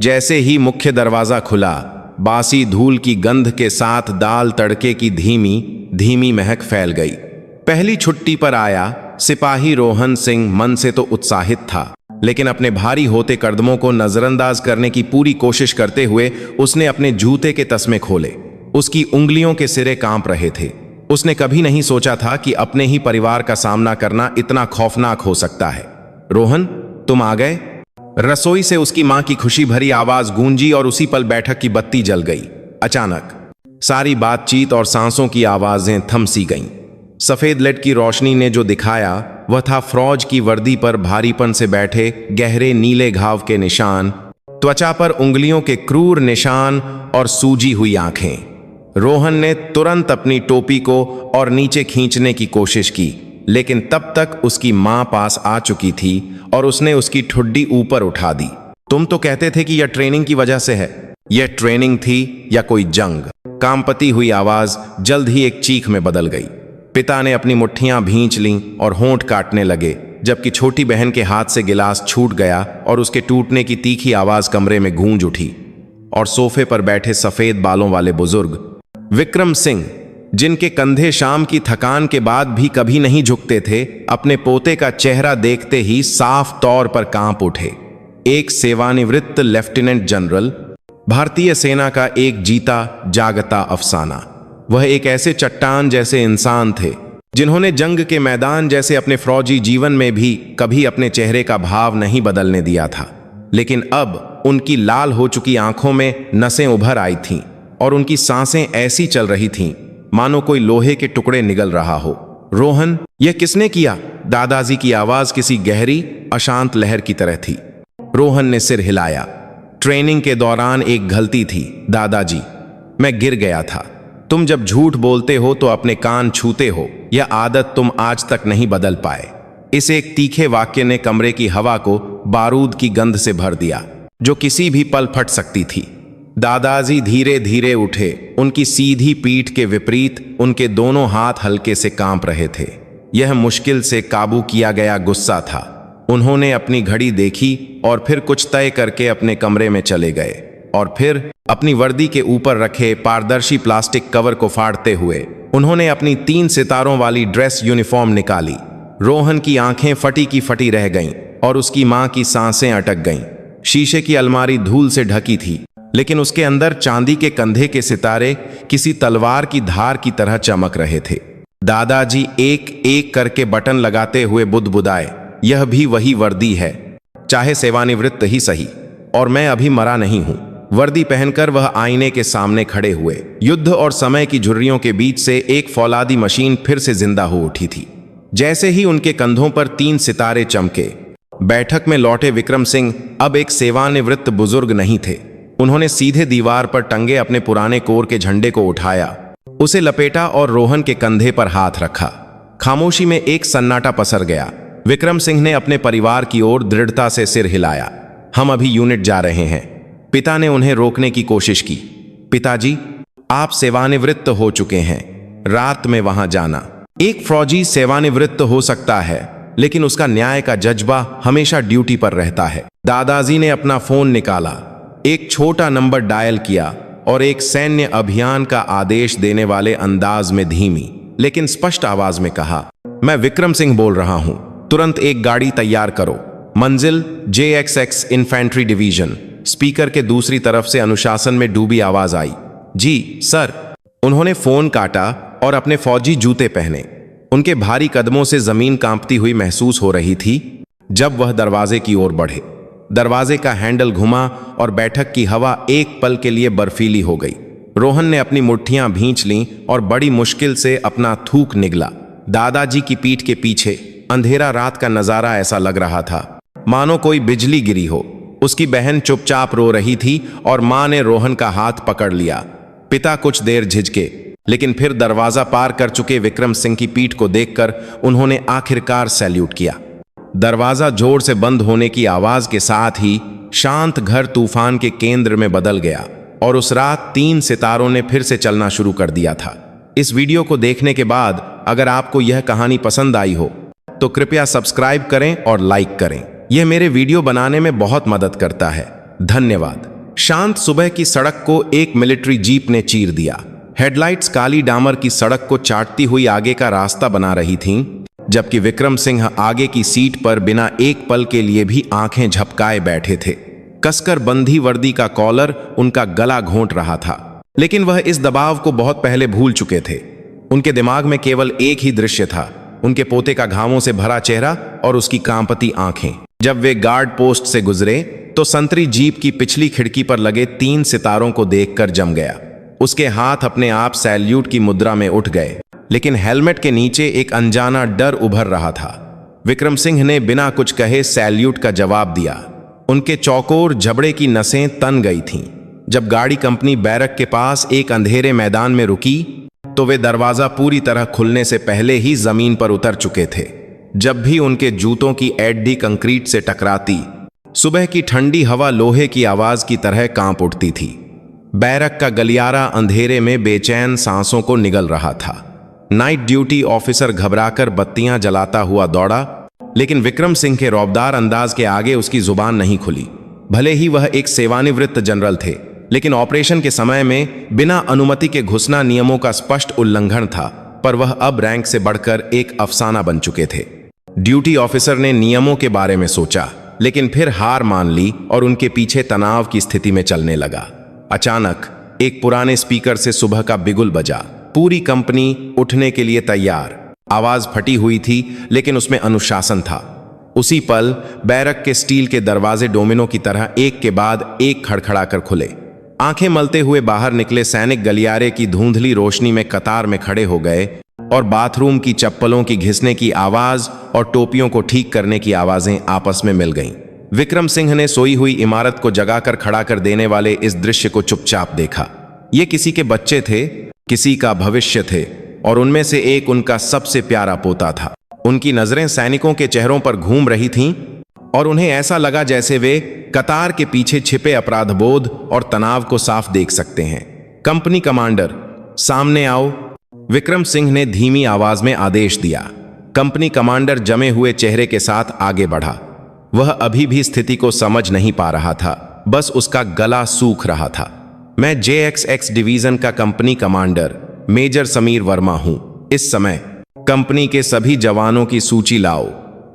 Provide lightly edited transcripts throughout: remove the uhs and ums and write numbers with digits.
जैसे ही मुख्य दरवाजा खुला, बासी धूल की गंध के साथ दाल तड़के की धीमी धीमी महक फैल गई। पहली छुट्टी पर आया सिपाही रोहन सिंह मन से तो उत्साहित था, लेकिन अपने भारी होते कदमों को नजरअंदाज करने की पूरी कोशिश करते हुए उसने अपने जूते के तस्मे खोले। उसकी उंगलियों के सिरे कांप रहे थे। उसने कभी नहीं सोचा था कि अपने ही परिवार का सामना करना इतना खौफनाक हो सकता है। रोहन, तुम आ गए? रसोई से उसकी मां की खुशी भरी आवाज गूंजी और उसी पल बैठक की बत्ती जल गई। अचानक सारी बातचीत और सांसों की आवाजें थम सी गईं। सफेद लाइट की रोशनी ने जो दिखाया वह था फौज की वर्दी पर भारीपन से बैठे गहरे नीले घाव के निशान, त्वचा पर उंगलियों के क्रूर निशान और सूजी हुई आंखें। रोहन ने तुरंत अपनी टोपी को और नीचे खींचने की कोशिश की, लेकिन तब तक उसकी मां पास आ चुकी थी और उसने उसकी ठुड्डी ऊपर उठा दी। तुम तो कहते थे कि यह ट्रेनिंग की वजह से है। यह ट्रेनिंग थी या कोई जंग? कांपती हुई आवाज जल्द ही एक चीख में बदल गई। पिता ने अपनी मुट्ठियां भींच लीं और होंठ काटने लगे, जबकि छोटी बहन के हाथ से गिलास छूट गया और उसके टूटने की तीखी आवाज कमरे में गूंज उठी। और सोफे पर बैठे सफेद बालों वाले बुजुर्ग विक्रम सिंह, जिनके कंधे शाम की थकान के बाद भी कभी नहीं झुकते थे, अपने पोते का चेहरा देखते ही साफ तौर पर कांप उठे। एक सेवानिवृत्त लेफ्टिनेंट जनरल, भारतीय सेना का एक जीता जागता अफसाना। वह एक ऐसे चट्टान जैसे इंसान थे जिन्होंने जंग के मैदान जैसे अपने फौजी जीवन में भी कभी अपने चेहरे का भाव नहीं बदलने दिया था। लेकिन अब उनकी लाल हो चुकी आंखों में नसें उभर आई थीं और उनकी सांसें ऐसी चल रही थीं मानो कोई लोहे के टुकड़े निगल रहा हो। रोहन, यह किसने किया? दादाजी की आवाज किसी गहरी अशांत लहर की तरह थी। रोहन ने सिर हिलाया। ट्रेनिंग के दौरान एक गलती थी दादाजी, मैं गिर गया था। तुम जब झूठ बोलते हो तो अपने कान छूते हो, यह आदत तुम आज तक नहीं बदल पाए। इस एक तीखे वाक्य ने कमरे की हवा को बारूद की गंध से भर दिया, जो किसी भी पल फट सकती थी। दादाजी धीरे धीरे उठे। उनकी सीधी पीठ के विपरीत उनके दोनों हाथ हल्के से कांप रहे थे। यह मुश्किल से काबू किया गया गुस्सा था। उन्होंने अपनी घड़ी देखी और फिर कुछ तय करके अपने कमरे में चले गए। और फिर अपनी वर्दी के ऊपर रखे पारदर्शी प्लास्टिक कवर को फाड़ते हुए उन्होंने अपनी 3 सितारों वाली ड्रेस यूनिफॉर्म निकाली। रोहन की आंखें फटी की फटी रह गईं और उसकी मां की सांसें अटक गईं। शीशे की अलमारी धूल से ढकी थी, लेकिन उसके अंदर चांदी के कंधे के सितारे किसी तलवार की धार की तरह चमक रहे थे। दादाजी एक एक करके बटन लगाते हुए बुदबुदाए, यह भी वही वर्दी है, चाहे सेवानिवृत्त ही सही, और मैं अभी मरा नहीं हूं। वर्दी पहनकर वह आईने के सामने खड़े हुए। युद्ध और समय की झुर्रियों के बीच से एक फौलादी मशीन फिर से जिंदा हो उठी थी। जैसे ही उनके कंधों पर 3 सितारे चमके, बैठक में लौटे विक्रम सिंह अब एक सेवानिवृत्त बुजुर्ग नहीं थे। उन्होंने सीधे दीवार पर टंगे अपने पुराने कोर के झंडे को उठाया, उसे लपेटा और रोहन के कंधे पर हाथ रखा। खामोशी में एक सन्नाटा पसर गया। विक्रम सिंह ने अपने परिवार की ओर दृढ़ता से सिर हिलाया। हम अभी यूनिट जा रहे हैं। पिता ने उन्हें रोकने की कोशिश की। पिताजी, आप सेवानिवृत्त हो चुके हैं, रात में वहां जाना। एक फौजी सेवानिवृत्त हो सकता है, लेकिन उसका न्याय का जज्बा हमेशा ड्यूटी पर रहता है। दादाजी ने अपना फोन निकाला, एक छोटा नंबर डायल किया और एक सैन्य अभियान का आदेश देने वाले अंदाज में धीमी लेकिन स्पष्ट आवाज में कहा, मैं विक्रम सिंह बोल रहा हूं, तुरंत एक गाड़ी तैयार करो, मंजिल JXX इन्फेंट्री डिवीजन। स्पीकर के दूसरी तरफ से अनुशासन में डूबी आवाज आई, जी सर। उन्होंने फोन काटा और अपने फौजी जूते पहने। उनके भारी कदमों से जमीन कांपती हुई महसूस हो रही थी जब वह दरवाजे की ओर बढ़े। दरवाजे का हैंडल घुमा और बैठक की हवा एक पल के लिए बर्फीली हो गई। रोहन ने अपनी मुट्ठियां भींच लीं और बड़ी मुश्किल से अपना थूक निगला। दादाजी की पीठ के पीछे अंधेरा रात का नजारा ऐसा लग रहा था मानो कोई बिजली गिरी हो। उसकी बहन चुपचाप रो रही थी और मां ने रोहन का हाथ पकड़ लिया। पिता कुछ देर झिझके, लेकिन फिर दरवाजा पार कर चुके विक्रम सिंह की पीठ को देखकर उन्होंने आखिरकार सैल्यूट किया। दरवाजा जोर से बंद होने की आवाज के साथ ही शांत घर तूफान के केंद्र में बदल गया और उस रात 3 सितारों ने फिर से चलना शुरू कर दिया था। इस वीडियो को देखने के बाद अगर आपको यह कहानी पसंद आई हो तो कृपया सब्सक्राइब करें और लाइक करें। यह मेरे वीडियो बनाने में बहुत मदद करता है। धन्यवाद। शांत सुबह की सड़क को एक मिलिट्री जीप ने चीर दिया। हेडलाइट्स काली डामर की सड़क को चाटती हुई आगे का रास्ता बना रही थीं, जबकि विक्रम सिंह आगे की सीट पर बिना एक पल के लिए भी आंखें झपकाए बैठे थे। कसकर बंधी वर्दी का कॉलर उनका गला घोंट रहा था, लेकिन वह इस दबाव को बहुत पहले भूल चुके थे। उनके दिमाग में केवल एक ही दृश्य था, उनके पोते का घावों से भरा चेहरा और उसकी कांपती आंखें। जब वे गार्ड पोस्ट से गुजरे तो संतरी जीप की पिछली खिड़की पर लगे 3 सितारों को देखकर जम गया। उसके हाथ अपने आप सैल्यूट की मुद्रा में उठ गए, लेकिन हेलमेट के नीचे एक अनजाना डर उभर रहा था। विक्रम सिंह ने बिना कुछ कहे सैल्यूट का जवाब दिया। उनके चौकोर जबड़े की नसें तन गई थीं। जब गाड़ी कंपनी बैरक के पास एक अंधेरे मैदान में रुकी तो वे दरवाजा पूरी तरह खुलने से पहले ही जमीन पर उतर चुके थे। जब भी उनके जूतों की एडी कंक्रीट से टकराती, सुबह की ठंडी हवा लोहे की आवाज की तरह कांप उठती थी। बैरक का गलियारा अंधेरे में बेचैन सांसों को निगल रहा था। नाइट ड्यूटी ऑफिसर घबराकर बत्तियां जलाता हुआ दौड़ा, लेकिन विक्रम सिंह के रौबदार अंदाज के आगे उसकी जुबान नहीं खुली। भले ही वह एक सेवानिवृत्त जनरल थे, लेकिन ऑपरेशन के समय में बिना अनुमति के घुसना नियमों का स्पष्ट उल्लंघन था। पर वह अब रैंक से बढ़कर एक अफसाना बन चुके थे। ड्यूटी ऑफिसर ने नियमों के बारे में सोचा, लेकिन फिर हार मान ली और उनके पीछे तनाव की स्थिति में चलने लगा। अचानक एक पुराने स्पीकर से सुबह का बिगुल बजा। पूरी कंपनी उठने के लिए तैयार। आवाज फटी हुई थी, लेकिन उसमें अनुशासन था। उसी पल बैरक के स्टील के दरवाजे डोमिनो की तरह एक के बाद एक खड़खड़ाकर खुले। आंखें मलते हुए बाहर निकले सैनिक गलियारे की धुंधली रोशनी में कतार में खड़े हो गए और बाथरूम की चप्पलों की घिसने की आवाज और टोपियों को ठीक करने की आवाजें आपस में मिल गईं। विक्रम सिंह ने सोई हुई इमारत को जगाकर खड़ा कर देने वाले इस दृश्य को चुपचाप देखा। ये किसी के बच्चे थे, किसी का भविष्य थे, और उनमें से एक उनका सबसे प्यारा पोता था। उनकी नजरें सैनिकों के चेहरों पर घूम रही थीं और उन्हें ऐसा लगा जैसे वे कतार के पीछे छिपे अपराधबोध और तनाव को साफ देख सकते हैं। कंपनी कमांडर, सामने आओ, विक्रम सिंह ने धीमी आवाज में आदेश दिया। कंपनी कमांडर जमे हुए चेहरे के साथ आगे बढ़ा। वह अभी भी स्थिति को समझ नहीं पा रहा था, बस उसका गला सूख रहा था। मैं JXX डिवीजन का company commander major Sameer Verma हूं। इस समय कंपनी के सभी जवानों की सूची लाओ।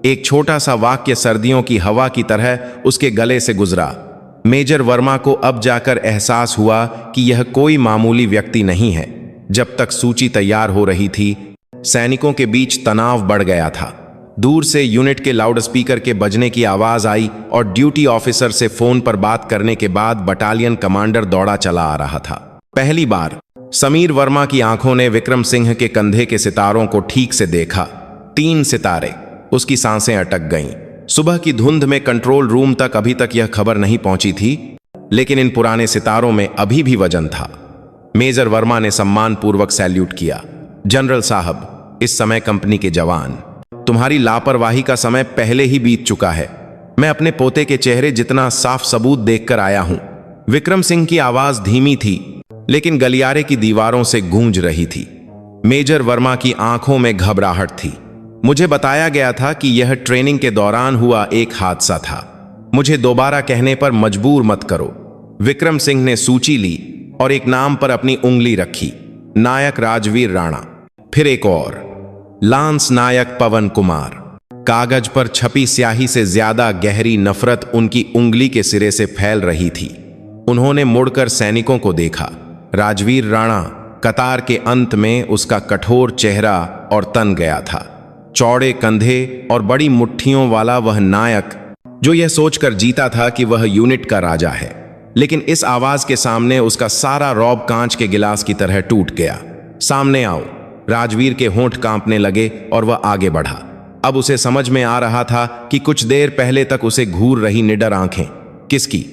एक छोटा सा वाक्य सर्दियों की हवा की तरह उसके गले से गुजरा। मेजर वर्मा को अब जाकर एहसास हुआ कि यह कोई मामूली व्यक्ति नहीं है। जब तक सूची तैयार हो रही थी, सैनिकों के बीच तनाव बढ़ गया था। दूर से यूनिट के लाउडस्पीकर के बजने की आवाज आई और ड्यूटी ऑफिसर से फोन पर बात करने के बाद बटालियन कमांडर दौड़ा चला आ रहा था। पहली बार समीर वर्मा की आंखों ने विक्रम सिंह के कंधे के सितारों को ठीक से देखा। 3 सितारे। उसकी सांसें अटक गईं। सुबह की धुंध में कंट्रोल रूम तक अभी तक यह खबर नहीं पहुंची थी, लेकिन इन पुराने सितारों में अभी भी वजन था। मेजर वर्मा ने सम्मानपूर्वक सैल्यूट किया। जनरल साहब, इस समय कंपनी के जवान, तुम्हारी लापरवाही का समय पहले ही बीत चुका है। मैं अपने पोते के चेहरे जितना साफ सबूत देखकर आया हूं। विक्रम सिंह की आवाज धीमी थी, लेकिन गलियारे की दीवारों से गूंज रही थी। मेजर वर्मा की आंखों में घबराहट थी। मुझे बताया गया था कि यह ट्रेनिंग के दौरान हुआ एक हादसा था। मुझे दोबारा कहने पर मजबूर मत करो। विक्रम सिंह ने सूची ली और एक नाम पर अपनी उंगली रखी, नायक राजवीर राणा। फिर एक और, लांस नायक पवन कुमार। कागज पर छपी स्याही से ज्यादा गहरी नफरत उनकी उंगली के सिरे से फैल रही थी। उन्होंने मुड़कर सैनिकों को देखा। राजवीर राणा, कतार के अंत में उसका कठोर चेहरा और तन गया था। चौड़े कंधे और बड़ी मुट्ठियों वाला वह नायक, जो यह सोचकर जीता था कि वह यूनिट का राजा है, लेकिन इस आवाज के सामने उसका सारा रौब कांच के गिलास की तरह टूट गया। सामने आओ। राजवीर के होंठ कांपने लगे और वह आगे बढ़ा। अब उसे समझ में आ रहा था कि कुछ देर पहले तक उसे घूर रही निडर आंखें किसकी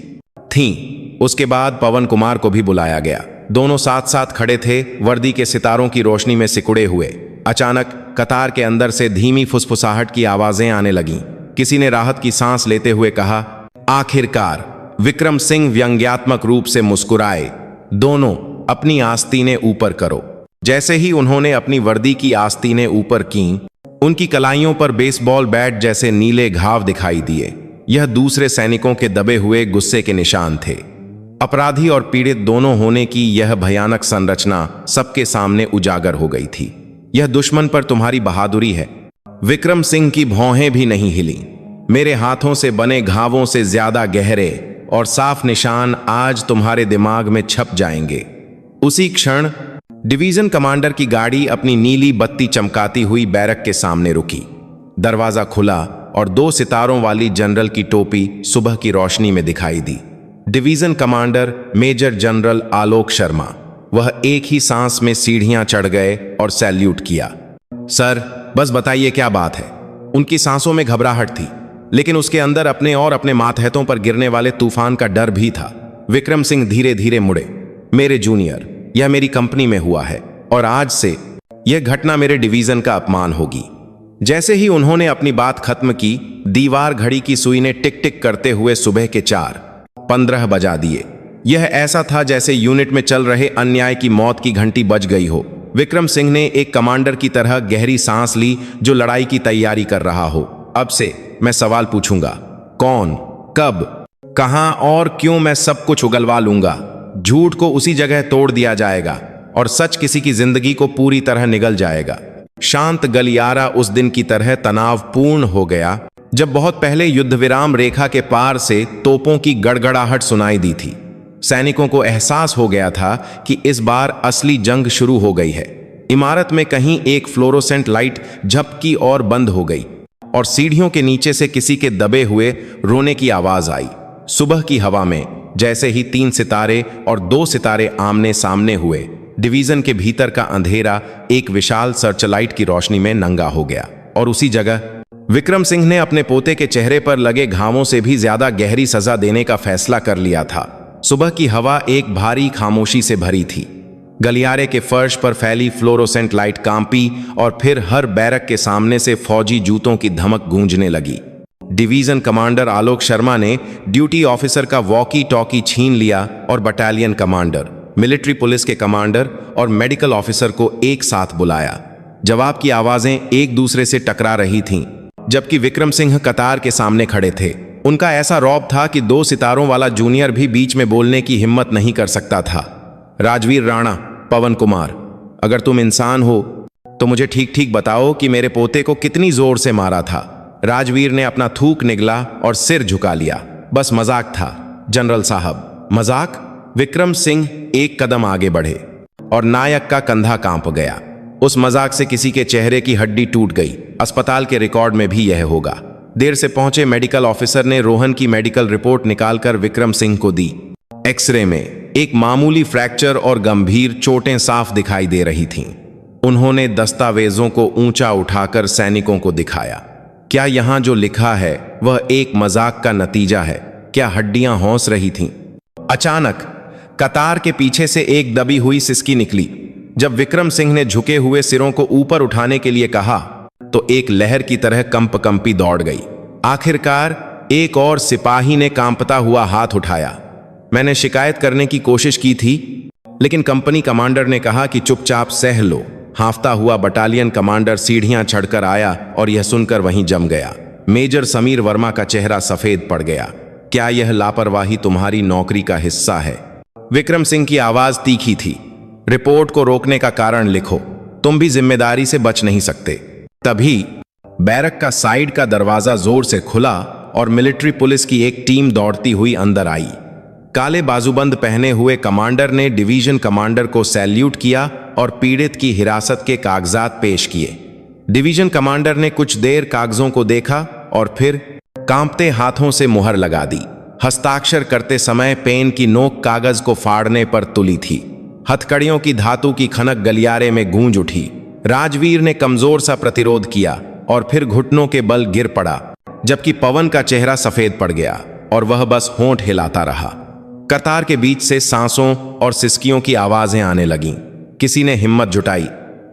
थीं। उसके बाद पवन कुमार को भी बुलाया गया। दोनों साथ साथ खड़े थे, वर्दी के सितारों की रोशनी में सिकुड़े हुए। अचानक कतार के अंदर से धीमी फुसफुसाहट की आवाजें आने लगीं। किसी ने राहत की सांस लेते हुए कहा, आखिरकार। विक्रम सिंह व्यंग्यात्मक रूप से मुस्कुराए। दोनों अपनी आस्तीनें ऊपर करो। जैसे ही उन्होंने अपनी वर्दी की आस्तीनें ऊपर कीं, उनकी कलाइयों पर बेसबॉल बैट जैसे नीले घाव दिखाई दिए। यह दूसरे सैनिकों के दबे हुए गुस्से के निशान थे। अपराधी और पीड़ित दोनों होने की यह भयानक संरचना सबके सामने उजागर हो गई थी। यह दुश्मन पर तुम्हारी बहादुरी है। विक्रम सिंह की भौहें भी नहीं हिली। मेरे हाथों से बने घावों से ज्यादा गहरे और साफ निशान आज तुम्हारे दिमाग में छप जाएंगे। उसी क्षण डिवीजन कमांडर की गाड़ी अपनी नीली बत्ती चमकाती हुई बैरक के सामने रुकी। दरवाजा खुला और 2 सितारों वाली जनरल की टोपी सुबह की रोशनी में दिखाई दी। Division commander major general Alok Sharma. वह एक ही सांस में सीढ़ियां चढ़ गए और सैल्यूट किया। सर, बस बताइए क्या बात है। उनकी सांसों में घबराहट थी, लेकिन उसके अंदर अपने और अपने मातहतों पर गिरने वाले तूफान का डर भी था। विक्रम सिंह धीरे धीरे मुड़े। मेरे जूनियर, यह मेरी कंपनी में हुआ है और आज से यह घटना मेरे डिवीजन का अपमान होगी। जैसे ही उन्होंने अपनी बात खत्म की, दीवार घड़ी की सुई ने टिक टिक करते हुए सुबह के 4:15 बजा दिए। यह ऐसा था जैसे यूनिट में चल रहे अन्याय की मौत की घंटी बज गई हो। विक्रम सिंह ने एक कमांडर की तरह गहरी सांस ली जो लड़ाई की तैयारी कर रहा हो। अब से मैं सवाल पूछूंगा, कौन, कब, कहां और क्यों, मैं सब कुछ उगलवा लूंगा। झूठ को उसी जगह तोड़ दिया जाएगा और सच किसी की जिंदगी को पूरी तरह निगल जाएगा। शांत गलियारा उस दिन की तरह तनावपूर्ण हो गया जब बहुत पहले युद्ध विराम रेखा के पार से तोपों की गड़गड़ाहट सुनाई दी थी। सैनिकों को एहसास हो गया था कि इस बार असली जंग शुरू हो गई है। इमारत में कहीं एक फ्लोरोसेंट लाइट झपकी और बंद हो गई और सीढ़ियों के नीचे से किसी के दबे हुए रोने की आवाज आई। सुबह की हवा में जैसे ही 3 सितारे और 2 सितारे आमने सामने हुए, डिवीजन के भीतर का अंधेरा एक विशाल सर्चलाइट की रोशनी में नंगा हो गया और उसी जगह विक्रम सिंह ने अपने पोते के चेहरे पर लगे घावों से भी ज्यादा गहरी सजा देने का फैसला कर लिया था। सुबह की हवा एक भारी खामोशी से भरी थी। गलियारे के फर्श पर फैली फ्लोरोसेंट लाइट कांपी और फिर हर बैरक के सामने से फौजी जूतों की धमक गूंजने लगी। डिवीजन कमांडर आलोक शर्मा ने ड्यूटी ऑफिसर का वॉकी टॉकी छीन लिया और बटालियन कमांडर, मिलिट्री पुलिस के कमांडर और मेडिकल ऑफिसर को एक साथ बुलाया। जवाब की आवाजें एक दूसरे से टकरा रही थीं, जबकि विक्रम सिंह कतार के सामने खड़े थे। उनका ऐसा रौब था कि 2 सितारों वाला जूनियर भी बीच में बोलने की हिम्मत नहीं कर सकता था। राजवीर राणा, पवन कुमार, अगर तुम इंसान हो तो मुझे ठीक ठीक बताओ कि मेरे पोते को कितनी जोर से मारा था। राजवीर ने अपना थूक निगला और सिर झुका लिया। बस मजाक था जनरल साहब, मजाक। विक्रम सिंह एक कदम आगे बढ़े और नायक का कंधा कांप गया। उस मजाक से किसी के चेहरे की हड्डी टूट गई। अस्पताल के रिकॉर्ड में भी यह होगा। देर से पहुंचे मेडिकल ऑफिसर ने रोहन की मेडिकल रिपोर्ट निकालकर विक्रम सिंह को दी। एक्सरे में एक मामूली फ्रैक्चर और गंभीर चोटें साफ दिखाई दे रही थीं। उन्होंने दस्तावेजों को ऊंचा उठाकर सैनिकों को दिखाया। क्या यहां जो लिखा है वह एक मजाक का नतीजा है? क्या हड्डियां हौंस रही थीं? अचानक कतार के पीछे से एक दबी हुई सिसकी निकली। जब विक्रम सिंह ने झुके हुए सिरों को ऊपर उठाने के लिए कहा तो एक लहर की तरह कंपी दौड़ गई। आखिरकार एक और सिपाही ने कांपता हुआ हाथ उठाया। मैंने शिकायत करने की कोशिश की थी, लेकिन कंपनी कमांडर ने कहा कि चुपचाप सह लो। हांफता हुआ बटालियन कमांडर सीढ़ियां चढ़कर आया और यह सुनकर वहीं जम गया। मेजर समीर वर्मा का चेहरा सफेद पड़ गया। क्या यह लापरवाही तुम्हारी नौकरी का हिस्सा है? विक्रम सिंह की आवाज तीखी थी। रिपोर्ट को रोकने का कारण लिखो। तुम भी जिम्मेदारी से बच नहीं सकते। तभी बैरक का साइड का दरवाजा जोर से खुला और मिलिट्री पुलिस की एक टीम दौड़ती हुई अंदर आई। काले बाजूबंद पहने हुए कमांडर ने डिवीजन कमांडर को सैल्यूट किया और पीड़ित की हिरासत के कागजात पेश किए। डिवीजन कमांडर ने कुछ देर कागजों को देखा और फिर कांपते हाथों से मुहर लगा दी। हस्ताक्षर करते समय पेन की नोक कागज को फाड़ने पर तुली थी। हथकड़ियों की धातु की खनक गलियारे में गूंज उठी। राजवीर ने कमजोर सा प्रतिरोध किया और फिर घुटनों के बल गिर पड़ा, जबकि पवन का चेहरा सफेद पड़ गया और वह बस होंठ हिलाता रहा। कतार के बीच से सांसों और सिसकियों की आवाजें आने लगीं। किसी ने हिम्मत जुटाई।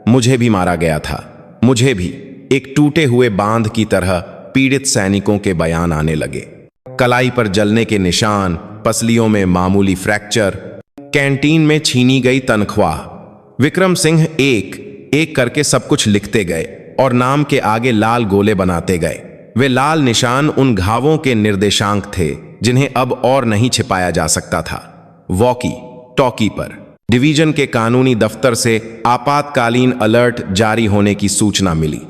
मुझे भी मारा गया था, मुझे भी। एक टूटे हुए बांध की तरह पीड़ित सैनिकों के बयान आने लगे। कलाई पर जलने के निशान, पसलियों में मामूली फ्रैक्चर, कैंटीन में छीनी गई तनख्वाह। विक्रम सिंह एक एक करके सब कुछ लिखते गए और नाम के आगे लाल गोले बनाते गए। वे लाल निशान उन घावों के निर्देशांक थे जिन्हें अब और नहीं छिपाया जा सकता था। वॉकी टॉकी पर डिवीजन के कानूनी दफ्तर से आपातकालीन अलर्ट जारी होने की सूचना मिली।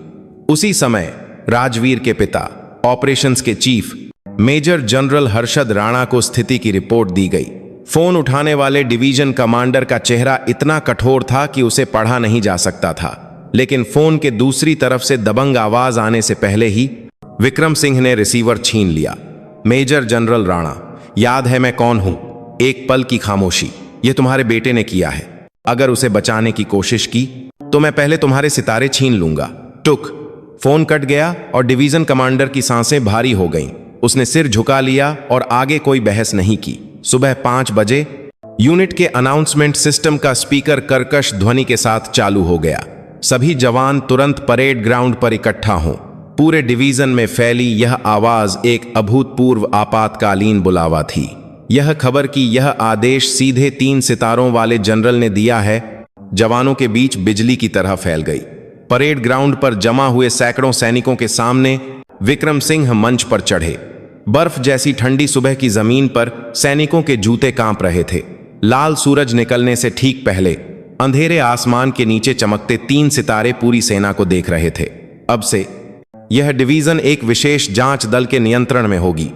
उसी समय राजवीर के पिता ऑपरेशंस के chief major general Harshad Rana को स्थिति की रिपोर्ट दी गई। फोन उठाने वाले डिवीजन कमांडर का चेहरा इतना कठोर था कि उसे पढ़ा नहीं जा सकता था, लेकिन फोन के दूसरी तरफ से दबंग आवाज आने से पहले ही विक्रम सिंह ने रिसीवर छीन लिया। मेजर जनरल राणा, याद है मैं कौन हूं? एक पल की खामोशी। यह तुम्हारे बेटे ने किया है। अगर उसे बचाने की कोशिश की तो मैं पहले तुम्हारे सितारे छीन लूंगा। टुक। फोन कट गया और डिवीजन कमांडर की सांसें भारी हो गईं। उसने सिर झुका लिया और आगे कोई बहस नहीं की। सुबह 5 बजे यूनिट के अनाउंसमेंट सिस्टम का स्पीकर कर्कश ध्वनि के साथ चालू हो गया। सभी जवान तुरंत परेड ग्राउंड पर इकट्ठा हों। पूरे डिवीजन में फैली यह आवाज एक अभूतपूर्व आपातकालीन बुलावा थी। यह खबर कि यह आदेश सीधे 3 सितारों वाले जनरल ने दिया है, जवानों के बीच बिजली की तरह फैल गई। परेड ग्राउंड पर जमा हुए सैकड़ों सैनिकों के सामने विक्रम सिंह मंच पर चढ़े। बर्फ जैसी ठंडी सुबह की जमीन पर सैनिकों के जूते कांप रहे थे। लाल सूरज निकलने से ठीक पहले अंधेरे आसमान के नीचे चमकते 3 सितारे पूरी सेना को देख रहे थे। अब से यह डिवीजन एक विशेष जांच दल के नियंत्रण में होगी।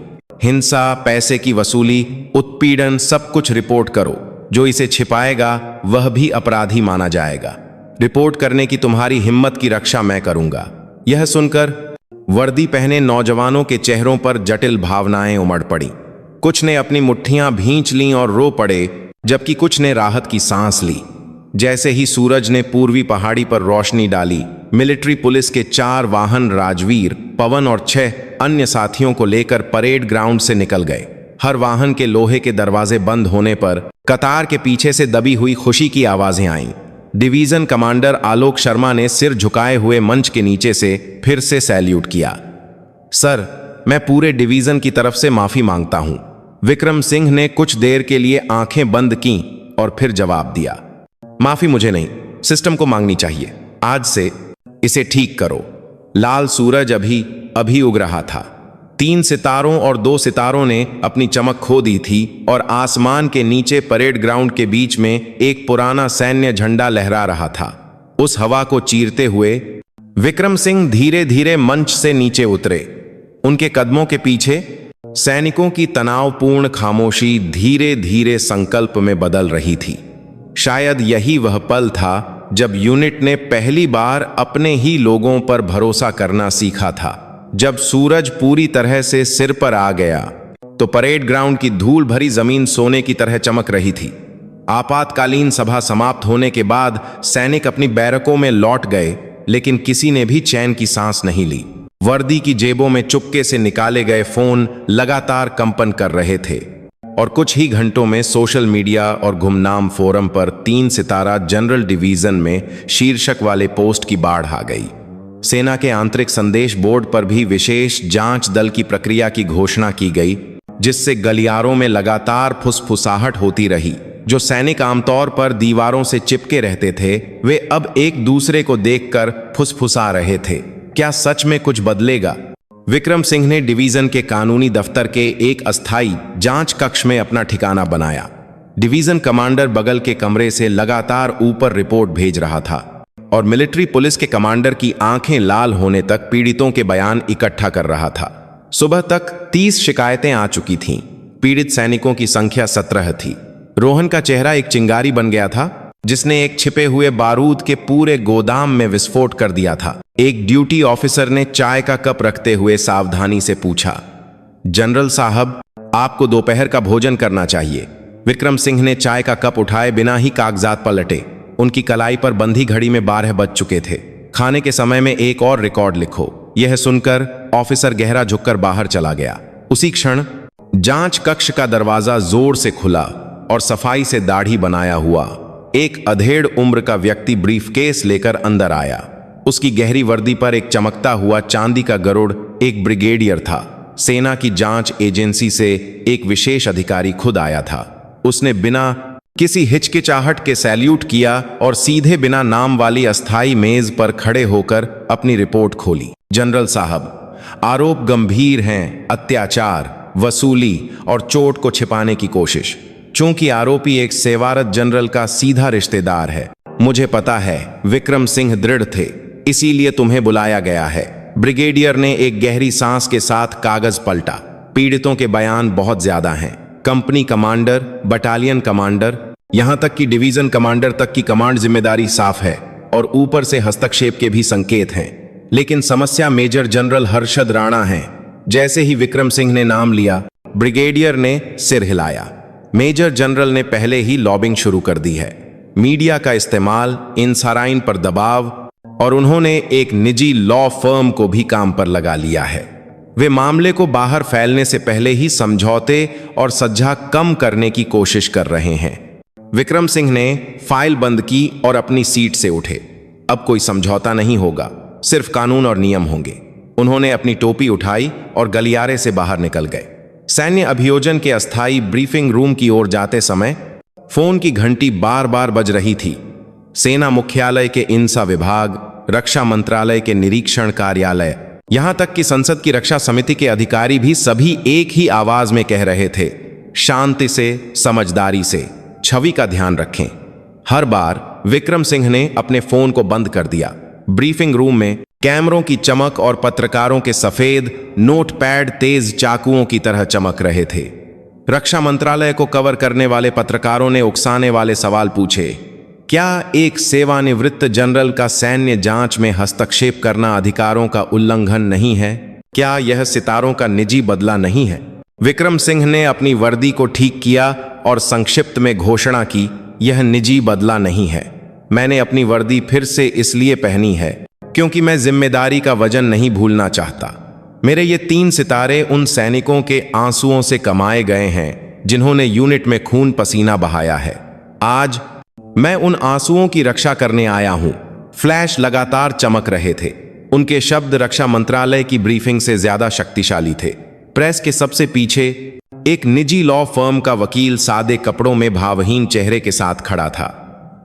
हिंसा, पैसे की वसूली, उत्पीड़न, सब कुछ रिपोर्ट करो। जो इसे छिपाएगा वह भी अपराधी माना जाएगा। रिपोर्ट करने की तुम्हारी हिम्मत की रक्षा मैं करूंगा। यह सुनकर वर्दी पहने नौजवानों के चेहरों पर जटिल भावनाएं उमड़ पड़ी। कुछ ने अपनी मुट्ठियां भींच लीं और रो पड़े, जबकि कुछ ने राहत की सांस ली। जैसे ही सूरज ने पूर्वी पहाड़ी पर रोशनी डाली, मिलिट्री पुलिस के 4 वाहन राजवीर, पवन और 6 अन्य साथियों को लेकर परेड ग्राउंड से निकल गए। हर वाहन के लोहे के दरवाजे बंद होने पर कतार के पीछे से दबी हुई खुशी की आवाजें आईं। डिवीजन कमांडर आलोक शर्मा ने सिर झुकाए हुए मंच के नीचे से फिर से सैल्यूट किया। सर, मैं पूरे डिवीजन की तरफ से माफी मांगता हूं। विक्रम सिंह ने कुछ देर के लिए आंखें बंद कीं और फिर जवाब दिया, माफी मुझे नहीं, सिस्टम को मांगनी चाहिए। आज से इसे ठीक करो। लाल सूरज अभी अभी उग रहा था। 3 सितारों और 2 सितारों ने अपनी चमक खो दी थी और आसमान के नीचे परेड ग्राउंड के बीच में एक पुराना सैन्य झंडा लहरा रहा था। उस हवा को चीरते हुए विक्रम सिंह धीरे धीरे मंच से नीचे उतरे। उनके कदमों के पीछे सैनिकों की तनावपूर्ण खामोशी धीरे धीरे संकल्प में बदल रही थी। शायद यही वह पल था जब यूनिट ने पहली बार अपने ही लोगों पर भरोसा करना सीखा था। जब सूरज पूरी तरह से सिर पर आ गया तो परेड ग्राउंड की धूल भरी जमीन सोने की तरह चमक रही थी। आपातकालीन सभा समाप्त होने के बाद सैनिक अपनी बैरकों में लौट गए, लेकिन किसी ने भी चैन की सांस नहीं ली। वर्दी की जेबों में चुपके से निकाले गए फोन लगातार कंपन कर रहे थे और कुछ ही घंटों में सोशल मीडिया और गुमनाम फोरम पर 3 सितारा जनरल डिवीजन में शीर्षक वाले पोस्ट की बाढ़ आ गई। सेना के आंतरिक संदेश बोर्ड पर भी विशेष जांच दल की प्रक्रिया की घोषणा की गई, जिससे गलियारों में लगातार फुसफुसाहट होती रही। जो सैनिक आमतौर पर दीवारों से चिपके रहते थे, वे अब एक दूसरे को देखकर फुसफुसा रहे थे। क्या सच में कुछ बदलेगा? विक्रम सिंह ने डिवीजन के कानूनी दफ्तर के एक अस्थायी जांच कक्ष में अपना ठिकाना बनाया। डिवीजन कमांडर बगल के कमरे से लगातार ऊपर रिपोर्ट भेज रहा था और मिलिट्री पुलिस के कमांडर की आंखें लाल होने तक पीड़ितों के बयान इकट्ठा कर रहा था। सुबह तक 30 शिकायतें आ चुकी थीं। पीड़ित सैनिकों की संख्या 17 थी। रोहन का चेहरा एक चिंगारी बन गया था, जिसने एक छिपे हुए बारूद के पूरे गोदाम में विस्फोट कर दिया था। एक ड्यूटी ऑफिसर ने चाय का कप रखते हुए सावधानी से पूछा, जनरल साहब, आपको दोपहर का भोजन करना चाहिए। विक्रम सिंह ने चाय का कप उठाए बिना ही कागजात पलटे। उनकी कलाई पर बंधी घड़ी में 12 बज चुके थे। खाने के समय में एक और रिकॉर्ड लिखो। यह सुनकर ऑफिसर गहरा झुककर बाहर चला गया। उसी क्षण जांच कक्ष का दरवाजा जोर से खुला और सफाई से दाढ़ी बनाया हुआ एक अधेड़ उम्र का व्यक्ति ब्रीफकेस लेकर अंदर आया। उसकी गहरी वर्दी पर एक चमकता हुआ चांदी का गरुड़ एक ब्रिगेडियर था। सेना की जांच एजेंसी से एक विशेष अधिकारी खुद आया था। उसने बिना किसी हिचकिचाहट के सैल्यूट किया और सीधे बिना नाम वाली अस्थाई मेज पर खड़े होकर अपनी रिपोर्ट खोली। जनरल साहब, आरोप गंभीर हैं, अत्याचार, वसूली और चोट को छिपाने की कोशिश। चूंकि आरोपी एक सेवारत जनरल का सीधा रिश्तेदार है, मुझे पता है विक्रम सिंह दृढ़ थे, इसीलिए तुम्हें बुलाया गया है। ब्रिगेडियर ने एक गहरी सांस के साथ कागज पलटा। पीड़ितों के बयान बहुत ज्यादा हैं। कंपनी कमांडर, बटालियन कमांडर, यहां तक कि डिवीजन कमांडर तक की कमांड जिम्मेदारी साफ है और ऊपर से हस्तक्षेप के भी संकेत हैं। लेकिन समस्या मेजर जनरल हर्षद राणा है। जैसे ही विक्रम सिंह ने नाम लिया, ब्रिगेडियर ने सिर हिलाया। मेजर जनरल ने पहले ही लॉबिंग शुरू कर दी है, मीडिया का इस्तेमाल, इंसाराइन पर दबाव, और उन्होंने एक निजी लॉ फर्म को भी काम पर लगा लिया है। वे मामले को बाहर फैलने से पहले ही समझौते और सज्जा कम करने की कोशिश कर रहे हैं। विक्रम सिंह ने फाइल बंद की और अपनी सीट से उठे। अब कोई समझौता नहीं होगा, सिर्फ कानून और नियम होंगे। उन्होंने अपनी टोपी उठाई और गलियारे से बाहर निकल गए। सैन्य अभियोजन के अस्थायी ब्रीफिंग रूम की ओर जाते समय फोन की घंटी बार बार बज रही थी। सेना मुख्यालय के इंसा विभाग, रक्षा मंत्रालय के निरीक्षण कार्यालय, यहां तक कि संसद की रक्षा समिति के अधिकारी भी सभी एक ही आवाज में कह रहे थे, शांति से, समझदारी से, छवि का ध्यान रखें। हर बार विक्रम सिंह ने अपने फोन को बंद कर दिया। ब्रीफिंग रूम में कैमरों की चमक और पत्रकारों के सफेद नोटपैड तेज चाकुओं की तरह चमक रहे थे। रक्षा मंत्रालय को कवर करने वाले पत्रकारों ने उकसाने वाले सवाल पूछे। क्या एक सेवानिवृत्त जनरल का सैन्य जांच में हस्तक्षेप करना अधिकारों का उल्लंघन नहीं है? क्या यह सितारों का निजी बदला नहीं है? विक्रम सिंह ने अपनी वर्दी को ठीक किया और संक्षिप्त में घोषणा की, यह निजी बदला नहीं है। मैंने अपनी वर्दी फिर से इसलिए पहनी है क्योंकि मैं जिम्मेदारी का वजन नहीं भूलना चाहता। मेरे ये 3 सितारे उन सैनिकों के आंसुओं से कमाए गए हैं जिन्होंने यूनिट में खून पसीना बहाया है। आज मैं उन आंसुओं की रक्षा करने आया हूं। फ्लैश लगातार चमक रहे थे। उनके शब्द रक्षा मंत्रालय की ब्रीफिंग से ज्यादा शक्तिशाली थे। प्रेस के सबसे पीछे एक निजी लॉ फर्म का वकील सादे कपड़ों में भावहीन चेहरे के साथ खड़ा था।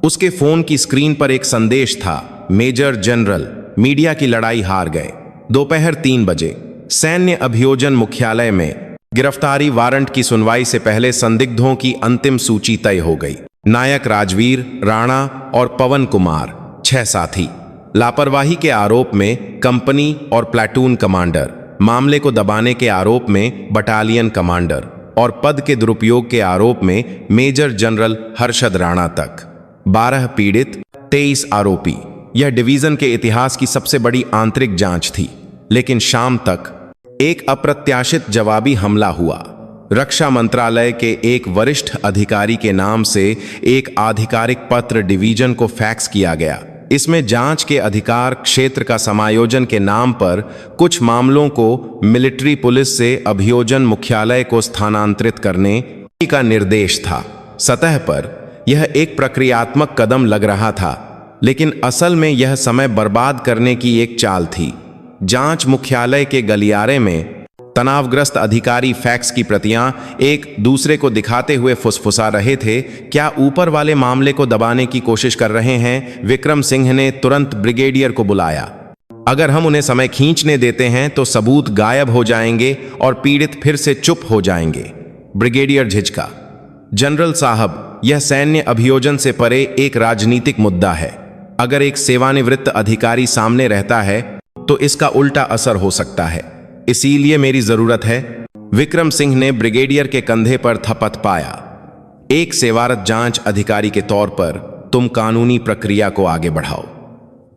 उसके फोन की स्क्रीन पर एक संदेश था, मेजर जनरल, मीडिया की लड़ाई हार गए। दोपहर 3 बजे सैन्य अभियोजन मुख्यालय में गिरफ्तारी वारंट की सुनवाई से पहले संदिग्धों की अंतिम सूची तय हो गई। नायक राजवीर, राणा और पवन कुमार, 6 साथी। लापरवाही के आरोप में कंपनी और प्लाटून कमांडर, मामले को दबाने के आरोप में बटालियन कमांडर और पद के दुरुपयोग के आरोप में मेजर जनरल हर्षद राणा तक। 12 पीड़ित, 23 आरोपी। यह डिवीजन के इतिहास की सबसे बड़ी आंतरिक जांच थी। लेकिन शाम तक एक अप्रत्याशित जवाबी हमला हुआ। रक्षा मंत्रालय के एक वरिष्ठ अधिकारी के नाम से एक आधिकारिक पत्र डिवीजन को फैक्स किया गया। इसमें जांच के अधिकार क्षेत्र का समायोजन के नाम पर कुछ मामलों को मिलिट्री पुलिस से अभियोजन मुख्यालय को स्थानांतरित करने का निर्देश था। सतह पर यह एक प्रक्रियात्मक कदम लग रहा था, लेकिन असल में यह समय बर्बाद करने की एक चाल थी। जांच मुख्यालय के गलियारे में तनावग्रस्त अधिकारी फैक्स की प्रतियां एक दूसरे को दिखाते हुए फुसफुसा रहे थे। क्या ऊपर वाले मामले को दबाने की कोशिश कर रहे हैं? विक्रम सिंह ने तुरंत ब्रिगेडियर को बुलाया। अगर हम उन्हें समय खींचने देते हैं तो सबूत गायब हो जाएंगे और पीड़ित फिर से चुप हो जाएंगे। ब्रिगेडियर झिझका। जनरल साहब, यह सैन्य अभियोजन से परे एक राजनीतिक मुद्दा है। अगर एक सेवानिवृत्त अधिकारी सामने रहता है तो इसका उल्टा असर हो सकता है। इसीलिए मेरी जरूरत है। विक्रम सिंह ने ब्रिगेडियर के कंधे पर थपथ पाया। एक सेवारत जांच अधिकारी के तौर पर तुम कानूनी प्रक्रिया को आगे बढ़ाओ।